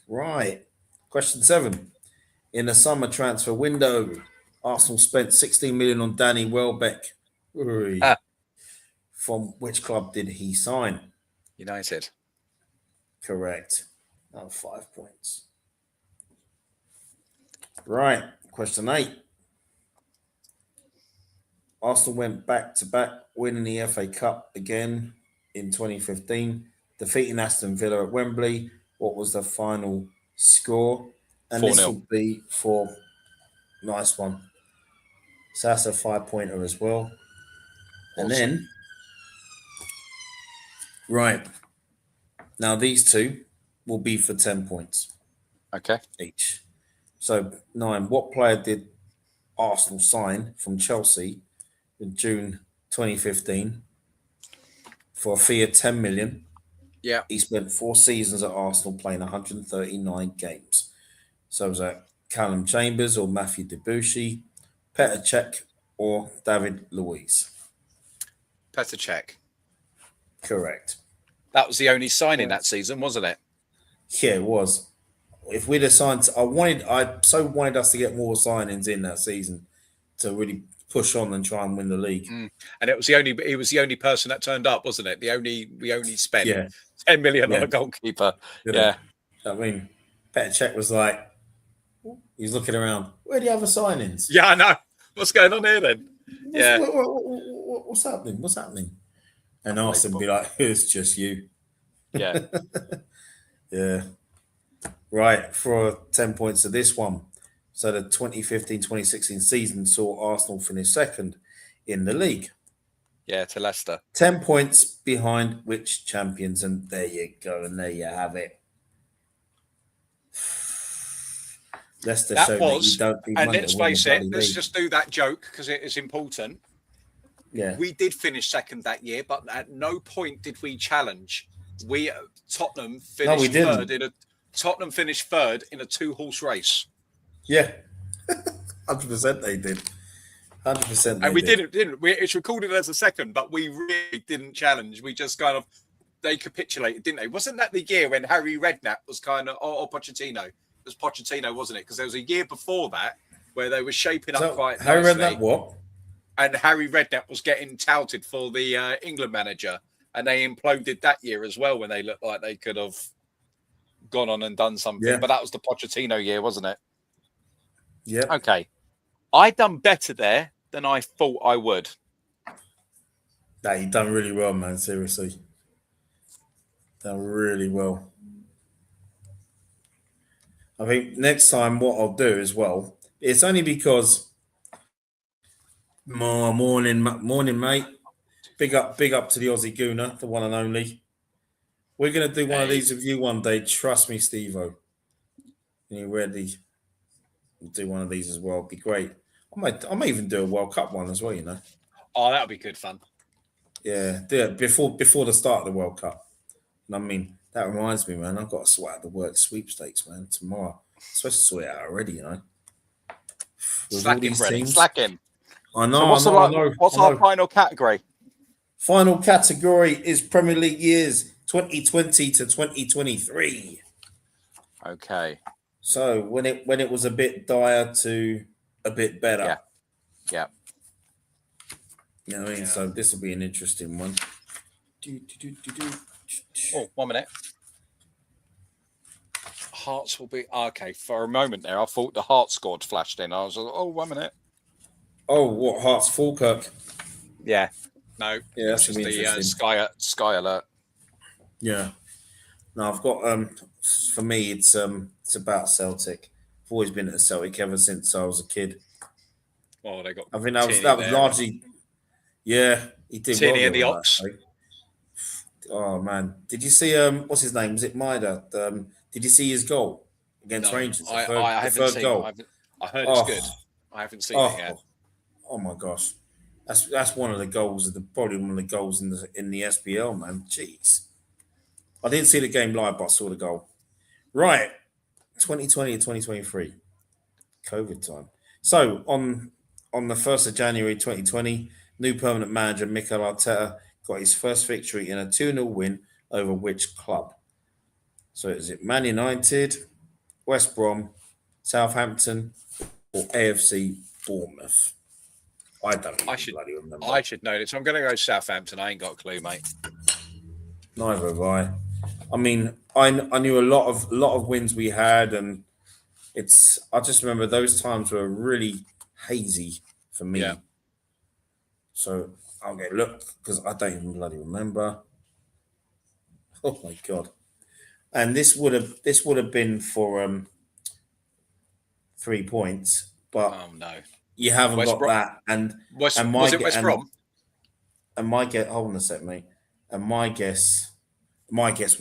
Right. Question 7. In the summer transfer window, Arsenal spent 16 million on Danny Welbeck. From which club did he sign? United. Correct. Now 5 points. Right. Question 8. Arsenal went back-to-back, winning the FA Cup again in 2015, defeating Aston Villa at Wembley. What was the final score? And 4-0. this will be for nice one. So that's a 5-pointer as well. And then, right. Now these two will be for 10 points. Okay. Each. So 9. What player did Arsenal sign from Chelsea in June 2015 for a fee of 10 million? Yeah. He spent 4 seasons at Arsenal playing 139 games. So was that Callum Chambers or Matthew Debussy, Petr Cech or David Luiz? Petr Cech. Correct. That was the only signing that season, wasn't it? Yeah, it was. If we'd have signed, I so wanted us to get more signings in that season to really push on and try and win the league. And he was the only person that turned up, wasn't it? We only spent 10 million on a goalkeeper. Yeah. I mean, Petr Cech was like, he's looking around. Where are the other signings? Yeah, I know. What's going on here then? What's happening? What's happening? And Arsenal be like, it's just you. Yeah. Yeah. Right, for 10 points to this one. So the 2015-2016 season saw Arsenal finish second in the league. Yeah, to Leicester. 10 points behind which champions? And there you go. And there you have it. Leicester showed that you don't need money. And let's to win face the it, bloody let's league. just do that joke because it is important. Yeah. We did finish second that year, but at no point did we challenge. Tottenham finished third in a 2-horse race. Yeah. 100% they did. 100% And they we did. didn't. It's recorded as a second, but we really didn't challenge. We just kind of, they capitulated, didn't they? Wasn't that the year when Harry Redknapp was kind of, or Pochettino? It was Pochettino, wasn't it? Because there was a year before that where they were shaping up So quite Harry read that nicely. what? And Harry Redknapp was getting touted for the England manager. And they imploded that year as well when they looked like they could have gone on and done something. Yeah. But that was the Pochettino year, wasn't it? Yeah. Okay. I done better there than I thought I would. Nah, you done really well, man. Seriously. Done really well. I think next time what I'll do as well, it's only because morning, mate. Big up to the Aussie Gooner, the one and only. We're gonna do one of Hey. these with you one day. Trust me, Steve-O. Are you ready? We'll do one of these as well. Be great. I might even do a World Cup one as well, you know. Oh, that'll be good fun. Yeah, do it before the start of the World Cup. And I mean, that reminds me, man, I've got to sort out the work sweepstakes, man, tomorrow. I'm supposed to sort it out already, you know. With all Slacking, these Brenny, teams. slacking. I know, So what's what's I our know. final category? Final category is Premier League years 2020 to 2023. Okay. So when it was a bit dire to a bit better. Yeah. Yeah. You know what I mean? Yeah. So this will be an interesting one. Oh, 1 minute. Hearts will be okay. For a moment there, I thought the heart scored flashed in. I was like, oh, 1 minute. Oh, what Hearts Falkirk? Yeah. No. Yeah, that's It's gonna just be the interesting. Sky alert. Yeah. No, I've got for me it's about Celtic. I've always been at Celtic ever since I was a kid. Oh, they got I think Tierney that was there. largely yeah, he did well Tierney and there the on Ox. that. Oh man. Did you see what's his name? Was it Maida? Did you see his goal against No, Rangers? I The haven't third seen. goal. I heard it's good. Oh, I haven't seen it yet. oh, oh my gosh. That's one of the goals of probably one of the goals in the SPL, man. Jeez. I didn't see the game live, but I saw the goal. Right. 2020 and 2023. COVID time. So on the 1st of January 2020, new permanent manager Mikel Arteta got his first victory in a 2-0 win over which club? So is it Man United, West Brom, Southampton, or AFC Bournemouth? I don't even bloody remember. I should know this. I'm going to go Southampton. I ain't got a clue, mate. Neither have I. I mean, I knew a lot of wins we had, and I just remember those times were really hazy for me. Yeah. So okay, look, because I don't even bloody remember. Oh my god! And this would have been for 3 points, but Oh no, you haven't West got Brom. that. And Was my it West Brom? and my guess. Hold on a sec, mate. And my guess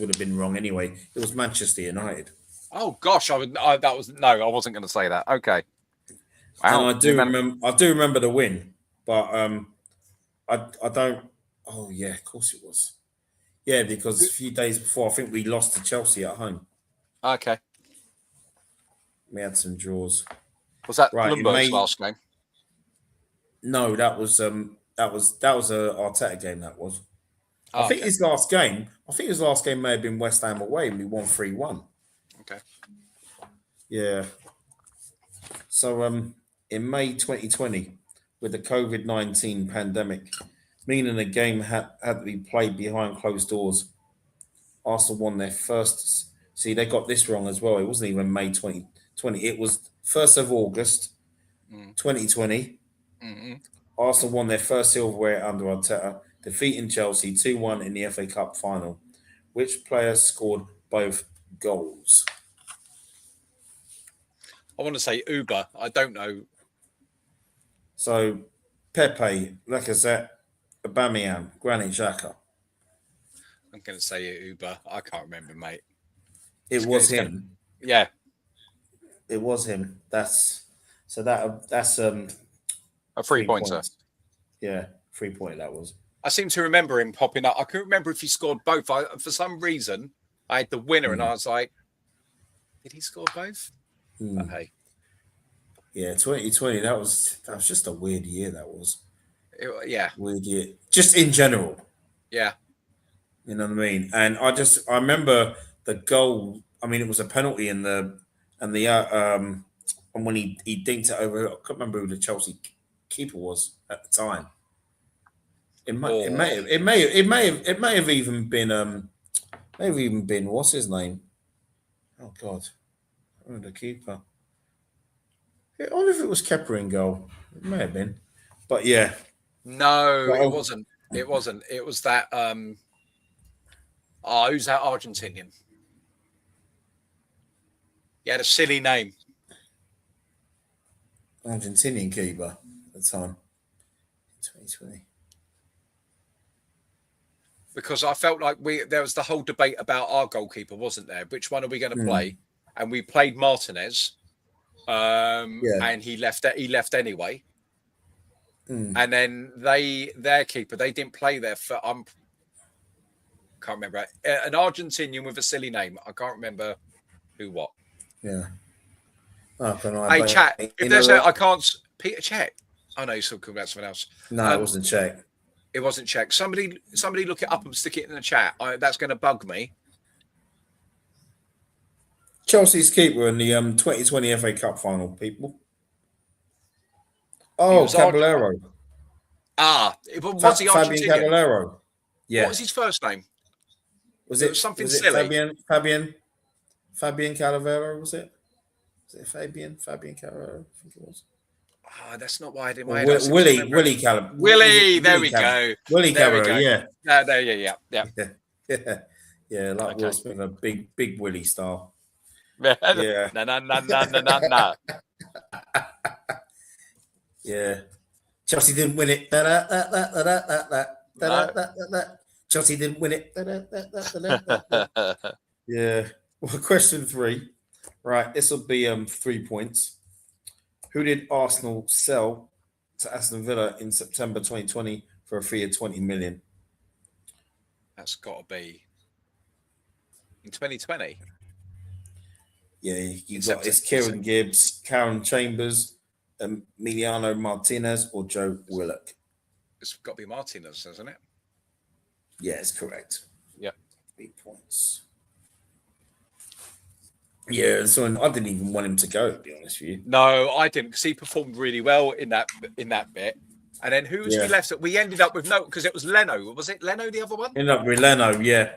would have been wrong anyway. It was Manchester United. Oh gosh, I wasn't going to say that. Okay. Wow. And I do remember the win, but I don't. Oh yeah, of course it was. Yeah, because a few days before, I think we lost to Chelsea at home. Okay. We had some draws. Was that Right, Lundberg's last game? No, that was a Arteta game. That was. I think Okay. his last game. I think his last game may have been West Ham away, and we won 3-1. Okay. Yeah. So in May 2020, with the COVID-19 pandemic, meaning the game had to be played behind closed doors, Arsenal won their first. See, they got this wrong as well. It wasn't even May 2020. It was 1st of August 2020. Mm-hmm. Arsenal won their first silverware under Arteta, defeating Chelsea 2-1 in the FA Cup final. Which players scored both goals? I want to say Uber. I don't know. So, Pepe, Lacazette, Aubameyang, Granit Xhaka. I'm going to say Uber. I can't remember, mate. It was him. Yeah. It was him. That's a 3 pointer. Yeah, 3 point that was. I seem to remember him popping up. I couldn't remember if he scored both. For some reason, I had the winner, and I was like, "Did he score both?" But hey, Yeah, 2020. That was just a weird year. That was Yeah, weird year, just in general. yeah. You know what I mean? And I remember the goal. I mean, it was a penalty in the and the and when he dinked it over. I can't remember who the Chelsea keeper was at the time. Oh, It may have even been what's his name? Oh God, oh, the keeper. I wonder if it was Kepa in goal. It may have been, but yeah. no, But, it wasn't. It wasn't. It was that. Oh, who's that Argentinian? He had a silly name Argentinian keeper at the time, 2020. because I felt like there was the whole debate about our goalkeeper, wasn't there? Which one are we going to play? And we played Martinez, Yeah. and he left. He left anyway. Mm. And then their keeper, they didn't play there for can't remember, an Argentinian with a silly name. I can't remember who what. Yeah. Oh, can I? Hey, But chat. If you know there's what? I can't. Peter, check. Oh no, you're still talking about something else. No, it wasn't check. It wasn't checked. Somebody look it up and stick it in the chat. That's going to bug me. Chelsea's keeper in the 2020 FA Cup final, people. He Oh, was Caballero. was he Fabian Argentinian? Caballero. What Yeah. was his first name? Was It was it something was it silly. Fabian Caballero, was it? Was it Fabian Caballero? I think it was. That's not why I did Or my head. I still remember Willie Caballero. Willie. There we go. Willie There we Caballero, go. yeah. There, yeah. Yeah. Yeah, like Okay. Will Smith, a big Willie style. No. Yeah. Yeah. Chelsea didn't win it. Chelsea didn't win it. Yeah. Well, question 3. Right. This will be 3 points. Who did Arsenal sell to Aston Villa in September 2020 for a fee of 20 million? That's got to be in 2020. Yeah, it's Kieran Gibbs, Karen Chambers, Emiliano Martinez, or Joe Willock. It's got to be Martinez, hasn't it? Yeah, it's correct. Yeah. 3 points. Yeah, so I didn't even want him to go, to be honest with you. No, I didn't, because he performed really well in that bit. And then who was we left? We ended up with because it was Leno. Was it Leno, the other one? Ended up with Leno, yeah.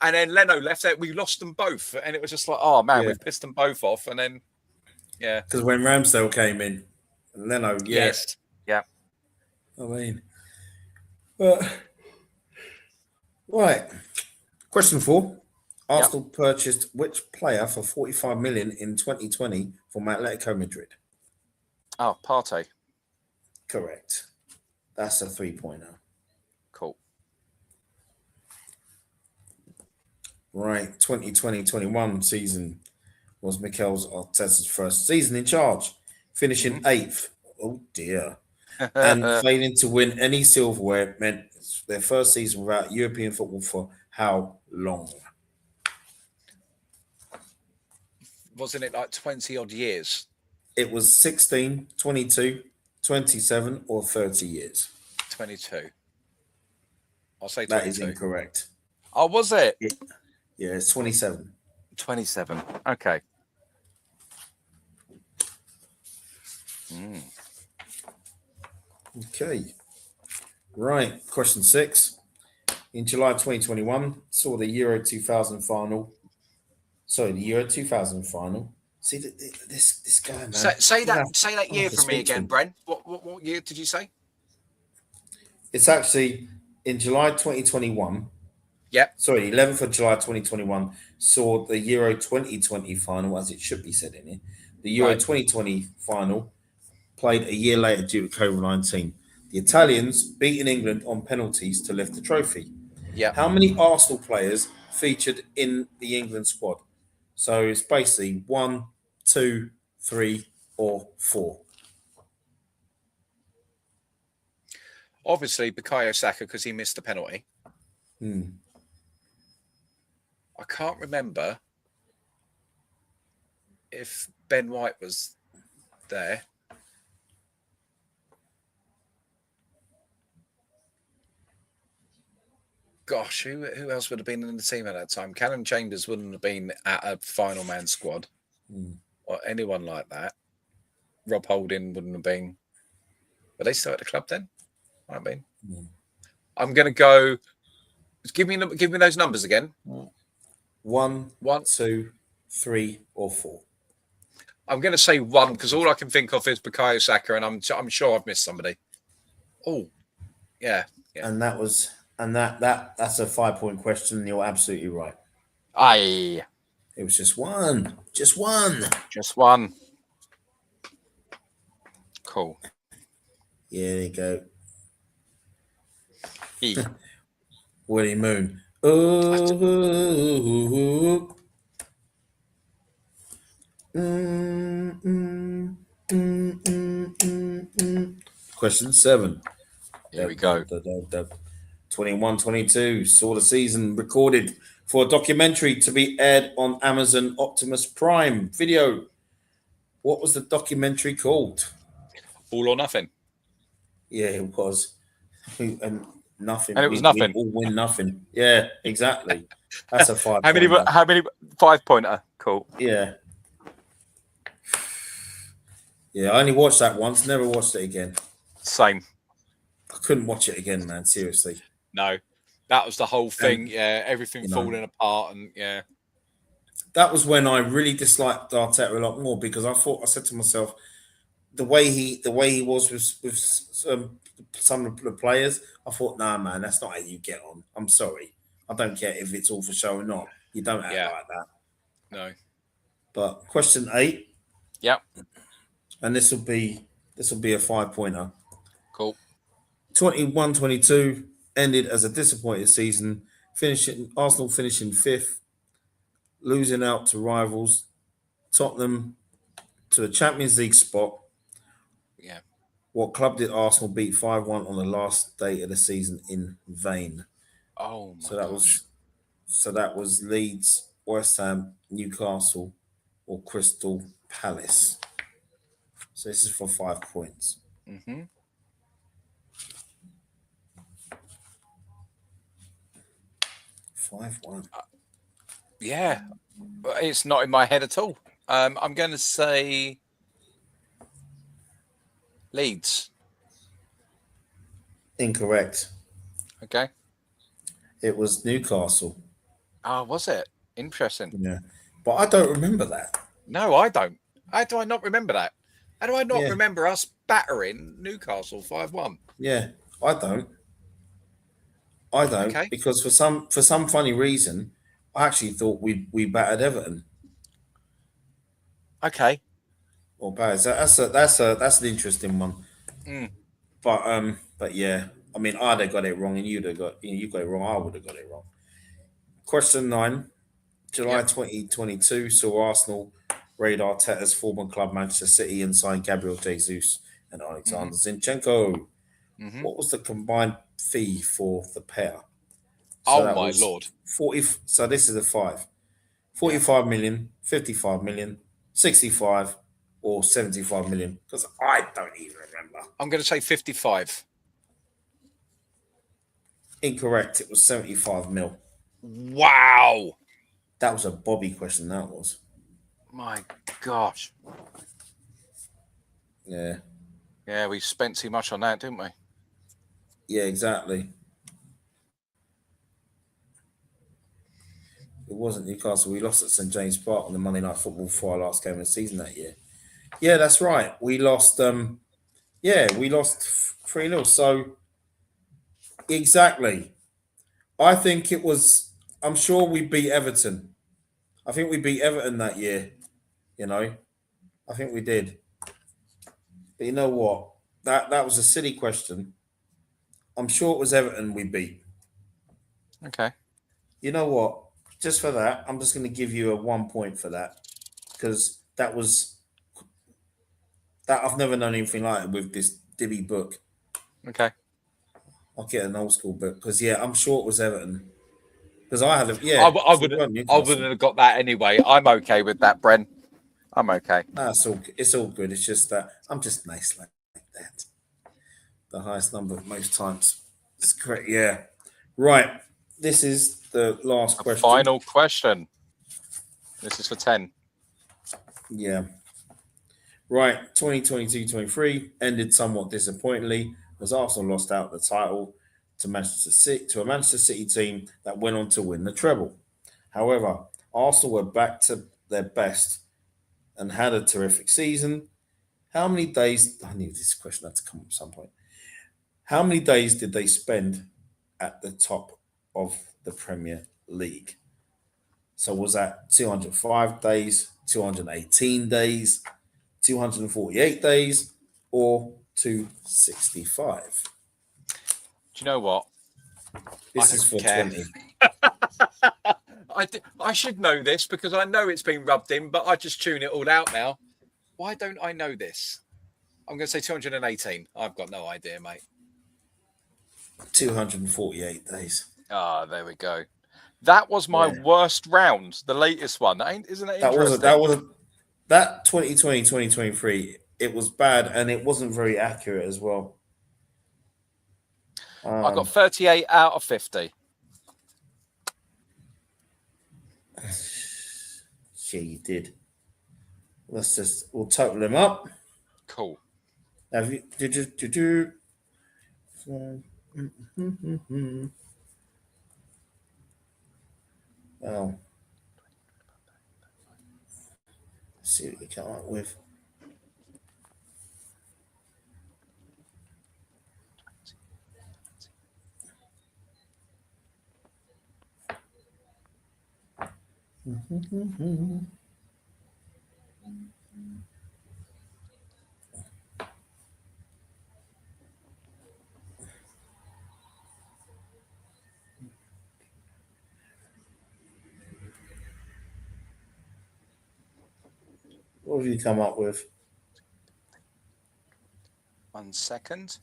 And then Leno left there. We lost them both. And it was just like, oh, man, we've pissed them both off. And then, yeah. Because when Ramsdale came in, Leno, yeah. Yes. Yeah. I mean, but right. Question 4. Arsenal purchased which player for 45 million in 2020 from Atletico Madrid? Oh, Partey. Correct. That's a 3-pointer. Cool. Right. 2020-21 season was Mikel Arteta's first season in charge, finishing 8th. Oh, dear. And failing to win any silverware meant their first season without European football for how long? Wasn't it like 20 odd years? It was 16, 22, 27, or 30 years. 22. I'll say 22. That is incorrect. Oh, was it? Yeah, it's 27. 27. Okay. Okay. Right. Question 6. In July 2021, saw the Euro 2000 final. Sorry, the Euro 2000 final. See, this guy, man. Say that year for me again, Bren. What year did you say? It's actually in July 2021. Yep. Sorry, 11th of July 2021, saw the Euro 2020 final, as it should be said in it. The Euro 2020 final played a year later due to COVID-19. The Italians beating England on penalties to lift the trophy. Yeah. How many Arsenal players featured in the England squad? So it's basically 1, 2, 3, or 4. Obviously, Bukayo Saka, because he missed the penalty. I can't remember if Ben White was there. Gosh, who else would have been in the team at that time? Callum Chambers wouldn't have been at a final man squad or anyone like that. Rob Holding wouldn't have been. Were they still at the club then? Might have been. I'm going to go. Give me those numbers again. 1, 2, 3, or 4. I'm going to say 1 because all I can think of is Bukayo Saka, and I'm sure I've missed somebody. Oh, yeah. And that's a 5-point question. And you're absolutely right. Aye. It was just one. Just one. Cool. Yeah, there you go. E. Willie Moon. Ooh. Question 7. Here we go. 21-22 saw the season recorded for a documentary to be aired on Amazon Optimus Prime Video. What was the documentary called? All or Nothing. Yeah, it was. And nothing. And it was nothing. We all win nothing. Yeah, exactly. That's a 5. How many 5-pointer? Cool. Yeah. Yeah, I only watched that once, never watched it again. Same. I couldn't watch it again, man. Seriously. No. That was the whole thing. Yeah, everything falling apart, and yeah. That was when I really disliked Arteta a lot more because I said to myself, the way he was with some of the players, I thought, nah, man, that's not how you get on. I'm sorry. I don't care if it's all for show or not. You don't act like that. No. But question 8. Yep. And this will be a 5-pointer. Cool. 21-22 ended as a disappointing season, Arsenal finishing 5th, losing out to rivals, Tottenham to a Champions League spot. Yeah. What club did Arsenal beat 5-1 on the last day of the season in vain? Oh my gosh. That was Leeds, West Ham, Newcastle, or Crystal Palace. So this is for 5 points. 5-1. Yeah, it's not in my head at all. I'm going to say Leeds. Incorrect. Okay. It was Newcastle. Oh, was it? Interesting. Yeah. But I don't remember that. No, I don't. How do I not remember that? How do I not remember us battering Newcastle 5-1? Yeah, I don't. Okay. Because for some funny reason, I actually thought we battered Everton. Okay. Or Palace. That's an interesting one. But yeah, I mean, I'd have got it wrong, and you got it wrong. I would have got it wrong. Question 9. July 2022 saw Arsenal raid Arteta's former club Manchester City and sign Gabriel Jesus and Alexander Zinchenko. What was the combined fee for the pair? So my lord. 40. So this is a 5. 45 million, 55 million, 65, or 75 million. Because I don't even remember. I'm going to say 55. Incorrect. It was 75 mil. Wow. That was a Bobby question, that was. My gosh. Yeah. Yeah, we spent too much on that, didn't we? Yeah, exactly. It wasn't Newcastle. We lost at St James Park on the Monday Night Football for our last game of the season that year. Yeah, that's right. We lost. We lost 3-0. So exactly. I think it was. I'm sure we beat Everton. I think we beat Everton that year. I think we did. But you know what? That was a silly question. I'm sure it was Everton we beat. Okay. You know what? Just for that, I'm just going to give you a 1 point for that because that I've never known anything like it with this Dibby book. Okay. I'll get an old school book because I'm sure it was Everton because I had I wouldn't have got that anyway. I'm okay with that, Bren. I'm okay. That's all. It's all good. It's just that I'm just nice like that. The highest number most times. It's correct. Yeah. Right. This is the last The question. final question. This is for 10. Yeah. Right. 2022-23 ended somewhat disappointingly as Arsenal lost out the title to a Manchester City team that went on to win the treble. However, Arsenal were back to their best and had a terrific season. How many days? I knew this question had to come up at some point. How many days did they spend at the top of the Premier League? So was that 205 days, 218 days, 248 days, or 265? Do you know what? This I is don't for care. 20. I should know this because I know it's been rubbed in, but I just tune it all out now. Why don't I know this? I'm going to say 218. I've got no idea, mate. 248 days. Ah, there we go. That was my worst round, the latest one. Isn't it interesting? That 2020, 2023, it was bad and it wasn't very accurate as well. I got 38 out of 50. Yeah, you did. We'll total them up. Cool. Have you? Did you? Well, let's see what you come up with. What have you come up with? 1 second.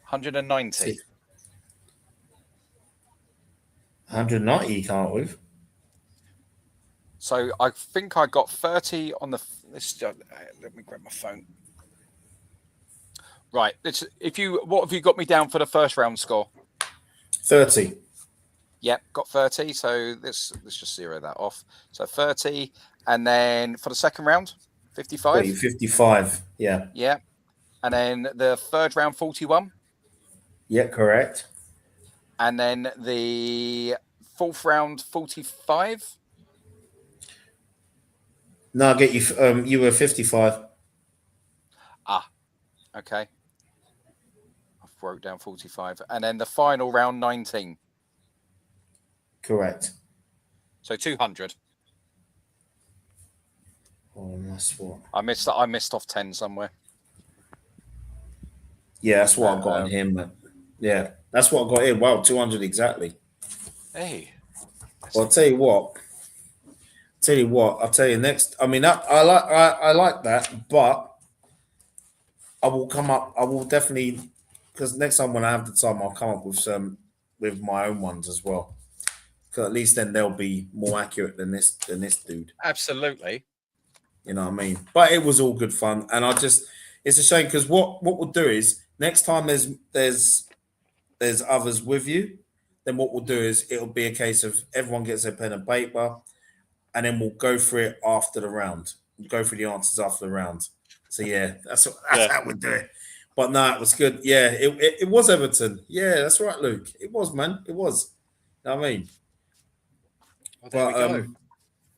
190. 190 you come up with. So I think I got 30 on the. Let me grab my phone. Right. What have you got me down for the first round score? 30. Yep, got 30. So let's just zero that off. So 30, and then for the second round, 55. 55. Yeah. Yeah, and then the third round, 41. Yeah, correct. And then the fourth round, 45. No, I get you. You were 55. Ah, okay. I wrote down 45, and then the final round, 19. Correct. So 200. Oh, that's what I missed off 10 somewhere. Yeah, that's what I got on him. Man. Yeah, that's what I got in. Wow, 200 exactly. Hey. Well, I'll tell you what. I'll tell you next. I mean, I like that, but I will definitely, because next time when I have the time, I'll come up with my own ones as well. Because at least then they'll be more accurate than this dude. Absolutely. You know what I mean? But it was all good fun, and it's a shame because what we'll do is next time there's others with you, then what we'll do is it'll be a case of everyone gets a pen and paper, and then we'll go through it after the round. We'll go through the answers after the round. So yeah, that's how we do it. But no, it was good. Yeah, it was Everton. Yeah, that's right, Luke. It was, man. It was. You know what I mean? Well, there we go.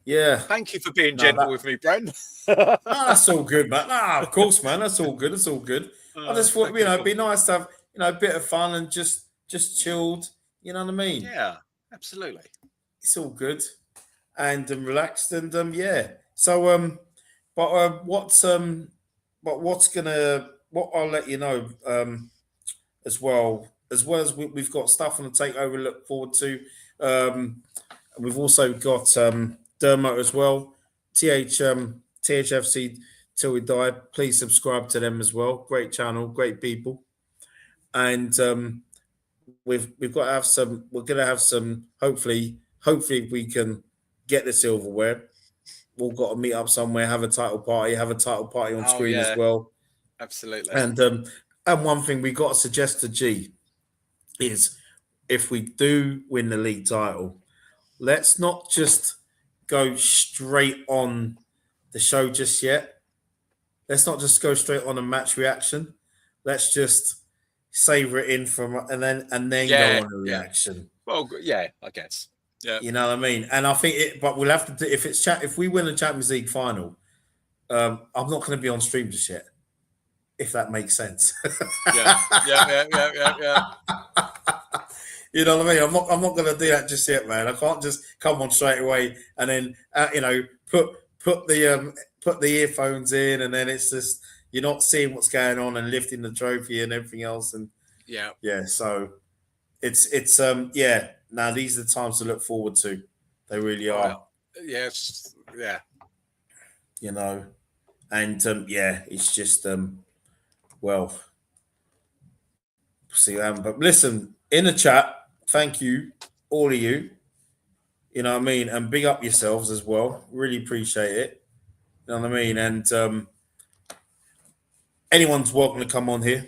Yeah. Thank you for being gentle with me, Bren. That's all good, man. Of course, man. That's all good. It's all good. I just thought, it'd be nice to have, a bit of fun and just chilled. You know what I mean? Yeah, absolutely. It's all good and relaxed and yeah. So what I'll let you know as well as we've got stuff on the takeover to look forward to. We've also got Dermo as well. THFC Till We Die. Please subscribe to them as well. Great channel, great people. And we've got to have some. We're going to have some. Hopefully hopefully we can get the silverware. We've got to meet up somewhere, have a title party on Oh screen as yeah, well. absolutely. And one thing we got to suggest to G is if we do win the league title, let's not just go straight on the show just yet. Let's not just go straight on a match reaction. Let's just savor it in from and then go Yeah, on a yeah. reaction. Well, yeah, I guess. Yeah. You know what I mean? And I think it, but we'll have to do if we win the Champions League final. I'm not going to be on stream just yet, if that makes sense. Yeah. Yeah. You know what I mean? I'm not going to do that just yet, man. I can't just come on straight away and then put the earphones in, and then it's just you're not seeing what's going on and lifting the trophy and everything else, and Yeah. So it's Now these are the times to look forward to. They really are. Yes. Yeah. You know, and it's just well, see. But listen, in the chat, thank you, all of you. You know what I mean, and big up yourselves as well. Really appreciate it. You know what I mean, and anyone's welcome to come on here,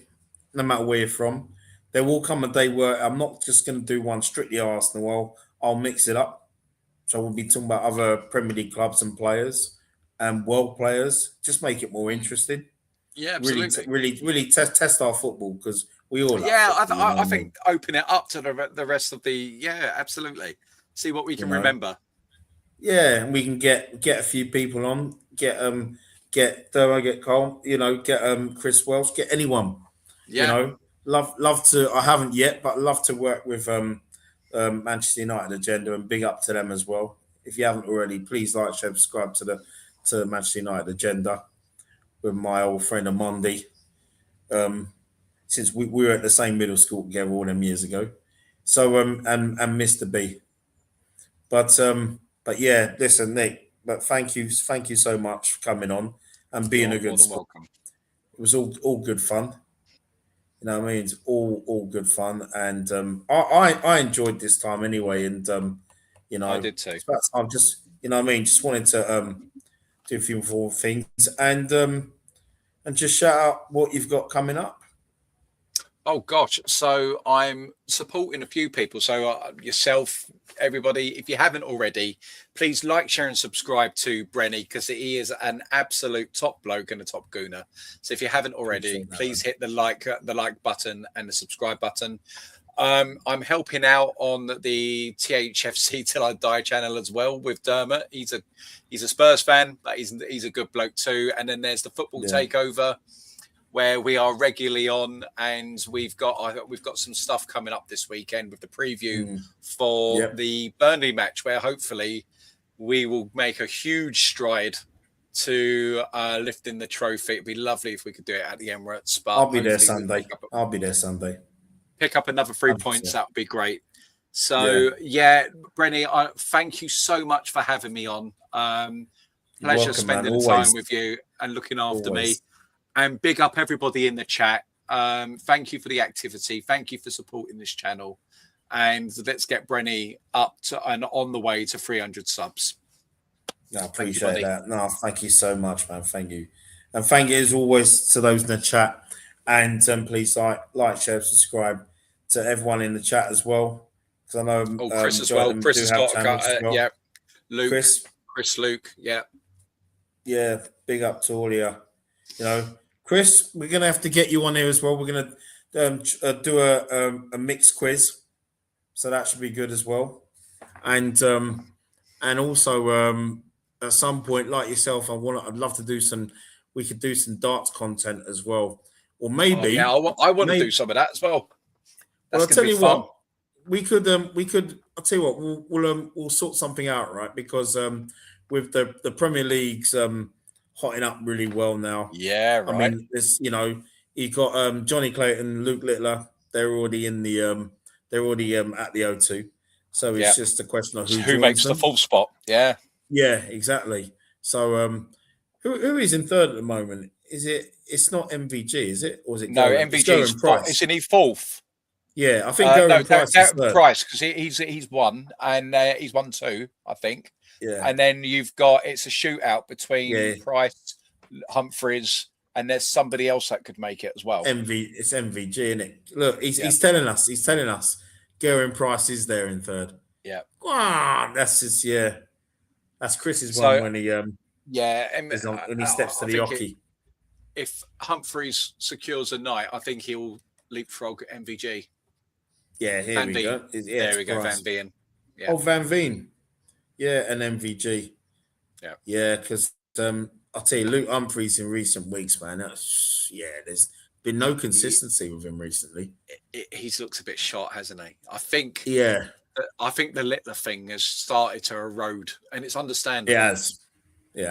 no matter where you're from. There will come a day where I'm not just going to do one strictly Arsenal. I'll mix it up. So we'll be talking about other Premier League clubs and players and world players. Just make it more interesting. Yeah, absolutely. Really test our football because we all. I think open it up to the rest of the. Yeah, absolutely. See what we can remember. Yeah, and we can get a few people on. Get Dermo, get Cole. Get Chris Welsh. Get anyone. Yeah. Love to. I haven't yet, but love to work with Manchester United Agenda, and big up to them as well. If you haven't already, please like, share, subscribe to the Manchester United Agenda with my old friend Amondi. Since we were at the same middle school together all them years ago. So and Mr. B. But yeah, listen, Nick. But thank you so much for coming on and being a good sport. Welcome. It was all good fun. You know what I mean? It's all good fun, and I enjoyed this time anyway. And I did too. I'm just what I mean. Just wanted to do a few more things and just shout out what you've got coming up. Oh gosh, so I'm supporting a few people. So yourself, everybody, if you haven't already, please like, share, and subscribe to Brenny because he is an absolute top bloke and a top gooner. So if you haven't already, please hit the like button and the subscribe button. I'm helping out on the THFC Till I Die channel as well with Dermot. He's a Spurs fan, but he's a good bloke too. And then there's the Football Takeover, where we are regularly on, and we've got some stuff coming up this weekend with the preview for the Burnley match, where hopefully we will make a huge stride to lifting the trophy. It'd be lovely if we could do it at the Emirates. But I'll be there Sunday. Pick up another 3 points. That would be great. So Brenny, thank you so much for having me on. Pleasure spending the time with you and looking after me. And big up everybody in the chat. Thank you for the activity. Thank you for supporting this channel. And let's get Brenny up to and on the way to 300 subs. I appreciate that. No, thank you so much, man. Thank you. And thank you as always to those in the chat. And please like, share, subscribe to everyone in the chat as well. Because I know Chris as well. Chris has got yeah. Luke. Chris Luke. Yeah. Yeah. Big up to all of you. You know, Chris, we're going to have to get you on here as well. We're going to do a mixed quiz. So that should be good as well. And also at some point, like yourself, I'd love to do we could do some darts content as well. Or maybe. I want to do some of that as well. Well, I'll tell you what, we could, I'll tell you what, we'll sort something out, right? Because with the Premier League's hotting up really well now. Yeah, right. I mean, you got Johnny Clayton, Luke Littler. They're already in the at the O2. So it's just a question of who makes the full spot. Yeah. Yeah, exactly. So who is in third at the moment? It's not MVG, is it? Or is it No, MVG isn't he fourth? Yeah, I think Gerwyn Price is third. Price, because he's won, and he's won 2, I think. Yeah, And then you've got it's a shootout between yeah. Price, Humphreys, and there's somebody else that could make it as well. It's MVG, isn't it? Look, he's telling us. He's telling us. Gerwyn Price is there in third. Yeah. Wow, that's just That's Chris's So, one when he yeah, and when he steps to I the think hockey. if Humphreys secures a night, I think he'll leapfrog MVG. Yeah, here Van we Veen. go. Yeah, There we go, Price. Van Veen. Yeah. Oh, Van Veen. Yeah, and MVG. Yeah. Yeah, because I'll tell you, Luke Humphreys in recent weeks, man. There's been no consistency with him recently. He looks a bit short, hasn't he? I think. Yeah. I think the Littler thing has started to erode, and it's understandable. It has. It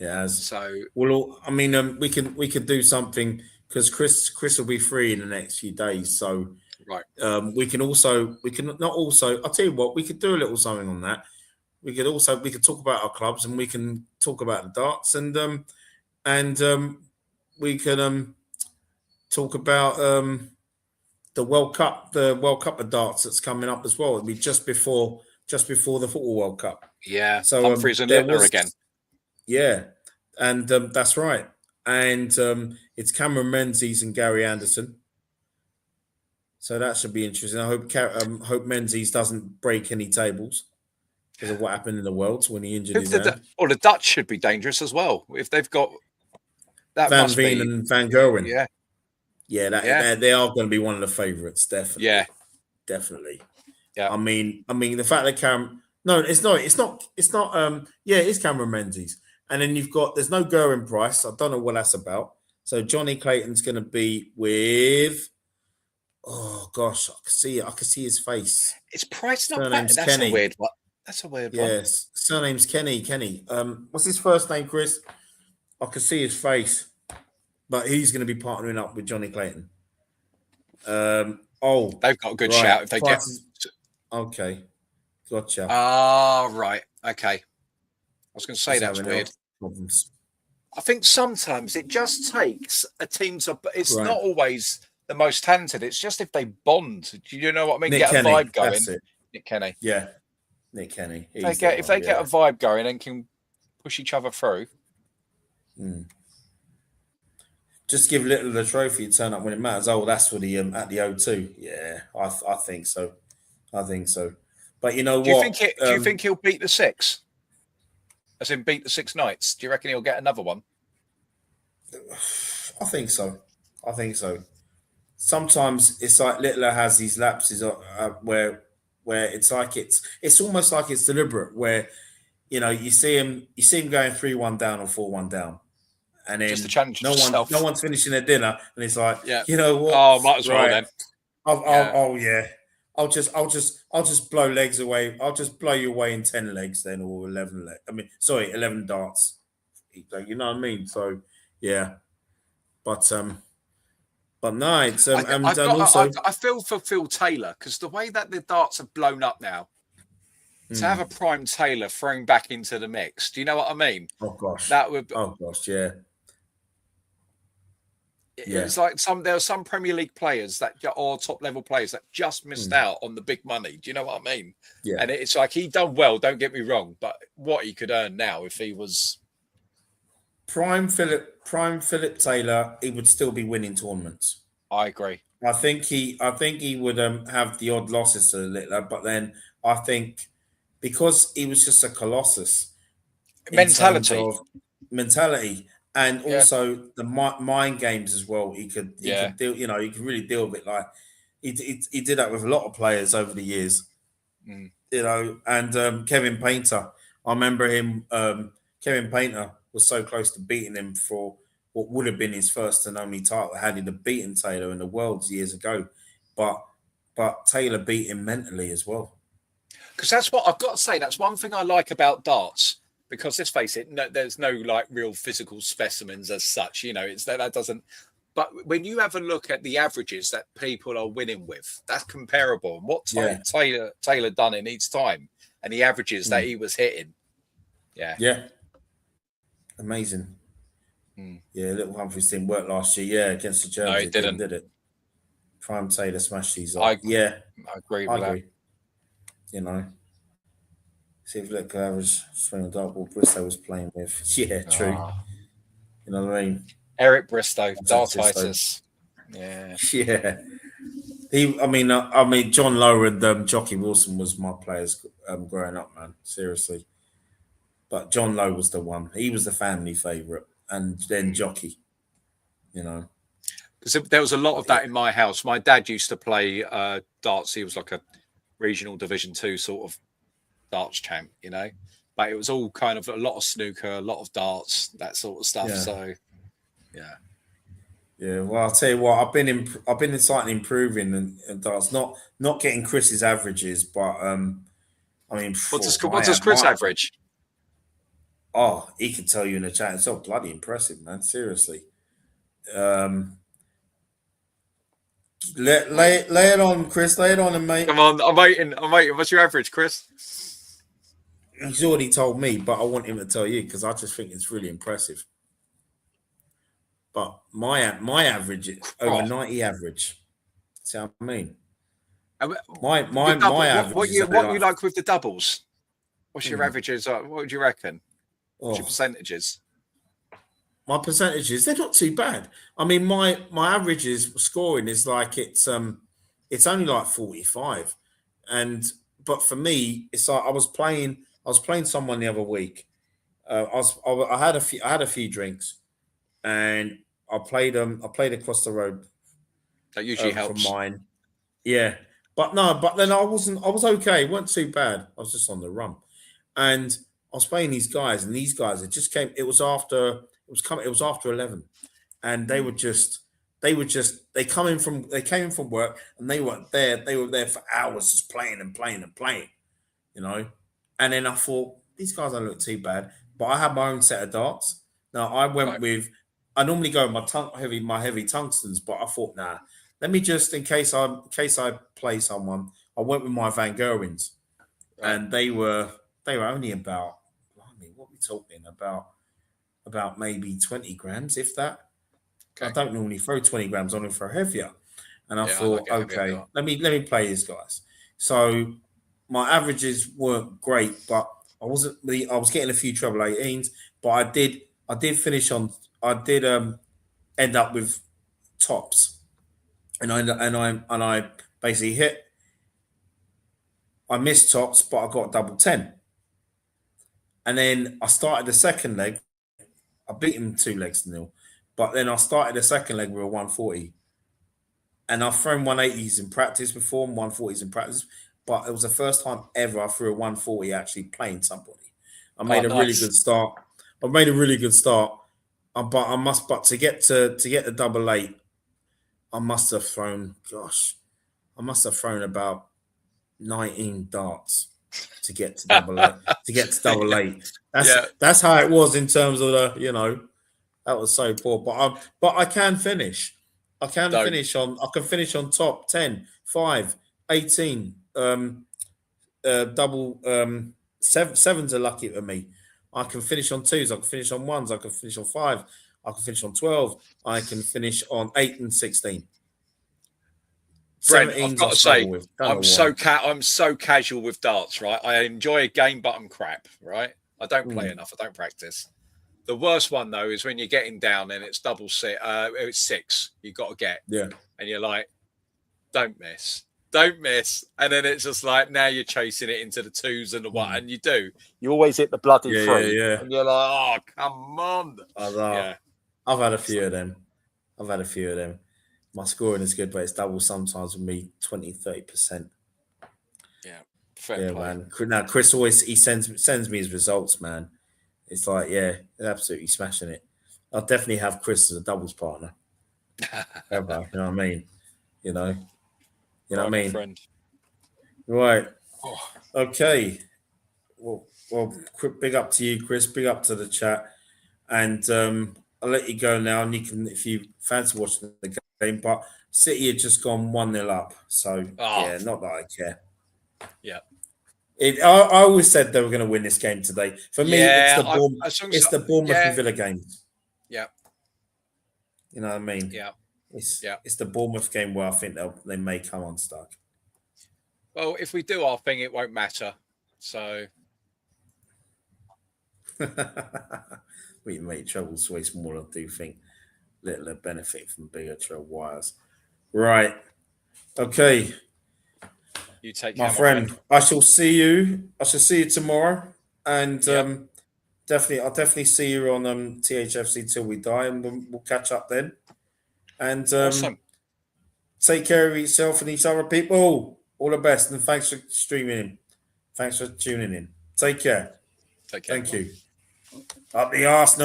has. So, well, I mean, we could do something because Chris will be free in the next few days. So, right. We can not also. I'll tell you what, we could do a little something on that. We could talk about our clubs and we can talk about the darts and we can talk about the World Cup of darts that's coming up as well. It'll be just before the Football World Cup. Yeah, so Humphreys and Littler again. Yeah, and that's right. And it's Cameron Menzies and Gary Anderson. So that should be interesting. I hope Menzies doesn't break any tables because of what happened in the Worlds when he injured his hand. Or the Dutch should be dangerous as well if they've got that. Van Veen and Van Gerwen. Yeah, they are going to be one of the favourites, definitely. Yeah, definitely. Yeah, I mean, the fact that no, it's not. Yeah, it is Cameron Menzies, and then there's no Gerwyn Price. I don't know what that's about. So Johnny Clayton's going to be with. Oh gosh, I can see his face. It's Price, not Kenny. That's a weird one. That's a weird one. Yes, surname's Kenny. What's his first name, Chris? I can see his face, but he's going to be partnering up with Johnny Clayton. They've got a good shout if they get. Okay, gotcha. Right. Okay. I was going to say that's weird. Problems. I think sometimes it just takes a team to. It's not always the most talented. It's just if they bond. Do you know what I mean? Get a vibe going. That's it. Nick Kenny. Yeah, Nick Kenny. If they get a vibe going and can push each other through. Just give Little the trophy and turn up when it matters. Oh, that's for the at the O2. Yeah, I think so. But you know what? Do you think he'll beat the 6? As in beat the 6 nights? Do you reckon he'll get another one? I think so. Sometimes it's like Littler has these lapses where it's like it's almost like it's deliberate. Where you see him going 3-1 down or 4-1 down, and then just to challenge himself. No one's finishing their dinner, and it's like, you know what? Oh, might as well then. I'll just blow legs away. I'll just blow you away in 10 legs then, or 11 legs. 11 darts. You know what I mean? So yeah, but no, it's I feel for Phil Taylor because the way that the darts have blown up now, to have a prime Taylor thrown back into the mix. Do you know what I mean? Oh gosh, yeah. It's like there are some Premier League players or top level players that just missed out on the big money. Do you know what I mean? Yeah. And it's like he done well. Don't get me wrong, but what he could earn now if he was prime Philip Taylor, he would still be winning tournaments. I agree. I think he would have the odd losses a little, but then I think because he was just a colossus mentality. And also the mind games as well. He could deal. He could really deal with it. Like he did that with a lot of players over the years. And Kevin Painter. I remember him. Kevin Painter was so close to beating him for what would have been his first and only title. Had he beaten Taylor in the Worlds years ago, but Taylor beat him mentally as well. Because that's what I've got to say. That's one thing I like about darts. Because let's face it, there's no like real physical specimens as such. That doesn't. But when you have a look at the averages that people are winning with, that's comparable. And what Taylor done in each time, and the averages that he was hitting. Yeah. Amazing. Yeah, Little Humphreys didn't work last year. Yeah, against the Germans, no, it didn't. Did it? Prime Taylor smashed these up. I agree I with that. agree. You know, see if look average swing dartboard Bristow was playing with. Yeah, true. Oh. You know what I mean? Eric Bristow, That's it, Dartitis. Yeah. Yeah. I mean, John Lowe and Jockey Wilson was my players growing up, man. Seriously. But John Lowe was the one. He was the family favourite. And then Jockey, you know. Because there was a lot of that in my house. My dad used to play darts. He was like a regional Division 2 sort of darts champ, you know. But it was all kind of a lot of snooker, a lot of darts, that sort of stuff. Yeah. So, yeah. Yeah, well, I'll tell you what. I've been slightly improving and darts, not getting Chris's averages, but I mean, What does Chris average? Oh, he can tell you in the chat. It's so bloody impressive, man. Seriously. Lay it on, Chris. Lay it on him, mate. Come on, I'm waiting. What's your average, Chris? He's already told me, but I want him to tell you because I just think it's really impressive. But my average is over 90 average. See what I mean? My average. What you like with the doubles? What's your averages? What would you reckon? What's your percentages? My percentages, they're not too bad. I mean, my averages scoring is like it's only like 45. But for me, it's like I was playing someone the other week. I had a few drinks and I played across the road. That usually helps. From mine. Yeah. But then I was okay. It wasn't too bad. I was just on the run. And I was playing these guys, and these guys, it just came. It was after 11, and they came in from work, and they were there for hours just playing and playing and playing, you know. And then I thought these guys don't look too bad, but I had my own set of darts. Now I went with. I normally go with my heavy tungstens, but I thought, nah, let me just in case I play someone, I went with my Van Gerwens, and they were only about. I mean, what are we talking about maybe 20 grams, if that. Okay. I don't normally throw 20 grams on them for heavier. And I thought, okay, let me play these guys. So my averages weren't great, but I was getting a few treble 18s, but I did finish on end up with tops. And I basically hit. I missed tops, but I got double 10. And then I started the second leg. I beat him 2-0, but then I started the second leg with a 140. And I've thrown 180s in practice before, 140s in practice, but it was the first time ever I threw a 140 actually playing somebody. I made a really good start. But to get the double 8, I must have thrown about 19 darts to get to double 8. That's how it was in terms of that was so poor. But I can finish. I can finish on top 10, 5, 18, double sevens are lucky for me. I can finish on 2s, I can finish on 1s, I can finish on 5, I can finish on 12, I can finish on 8 and 16. Brent, I've got to say, I'm so casual with darts, right? I enjoy a game, but I'm crap, right? I don't play enough. I don't practice. The worst one though is when you're getting down and it's double 6. It's 6. You got to get, and you're like, don't miss, and then it's just like now you're chasing it into the 2s and the 1, and you do. You always hit the bloody 3, and you're like, oh come on. I've had a few of them. My scoring is good, but it's double sometimes with me 20-30%. Yeah, fair play. Man. Now Chris always sends me his results, man. It's like, they're absolutely smashing it. I'll definitely have Chris as a doubles partner. Ever, you know what I mean? You know what I mean? Friend. Right. Okay. Well, big up to you, Chris. Big up to the chat, and I'll let you go now. And you can, if you fancy watching the game, but City had just gone 1-0 up, so not that I care. Yeah. I always said they were going to win this game today. For me, it's the Bournemouth and Villa game. Yeah. You know what I mean? Yeah. It's the Bournemouth game where I think they may come unstuck. Well, if we do our thing, it won't matter. So We make troubles way smaller. I do think little benefit from bigger trail wires. Right. Okay. you take My care, friend. I shall see you. I shall see you tomorrow. And Yep. I'll definitely see you on THFC till we die, and we'll catch up then. And Awesome. take care of yourself and each other, people. All the best, and thanks for streaming in. Thanks for tuning in. Take care. Take care. Thank you. Up the Arsenal.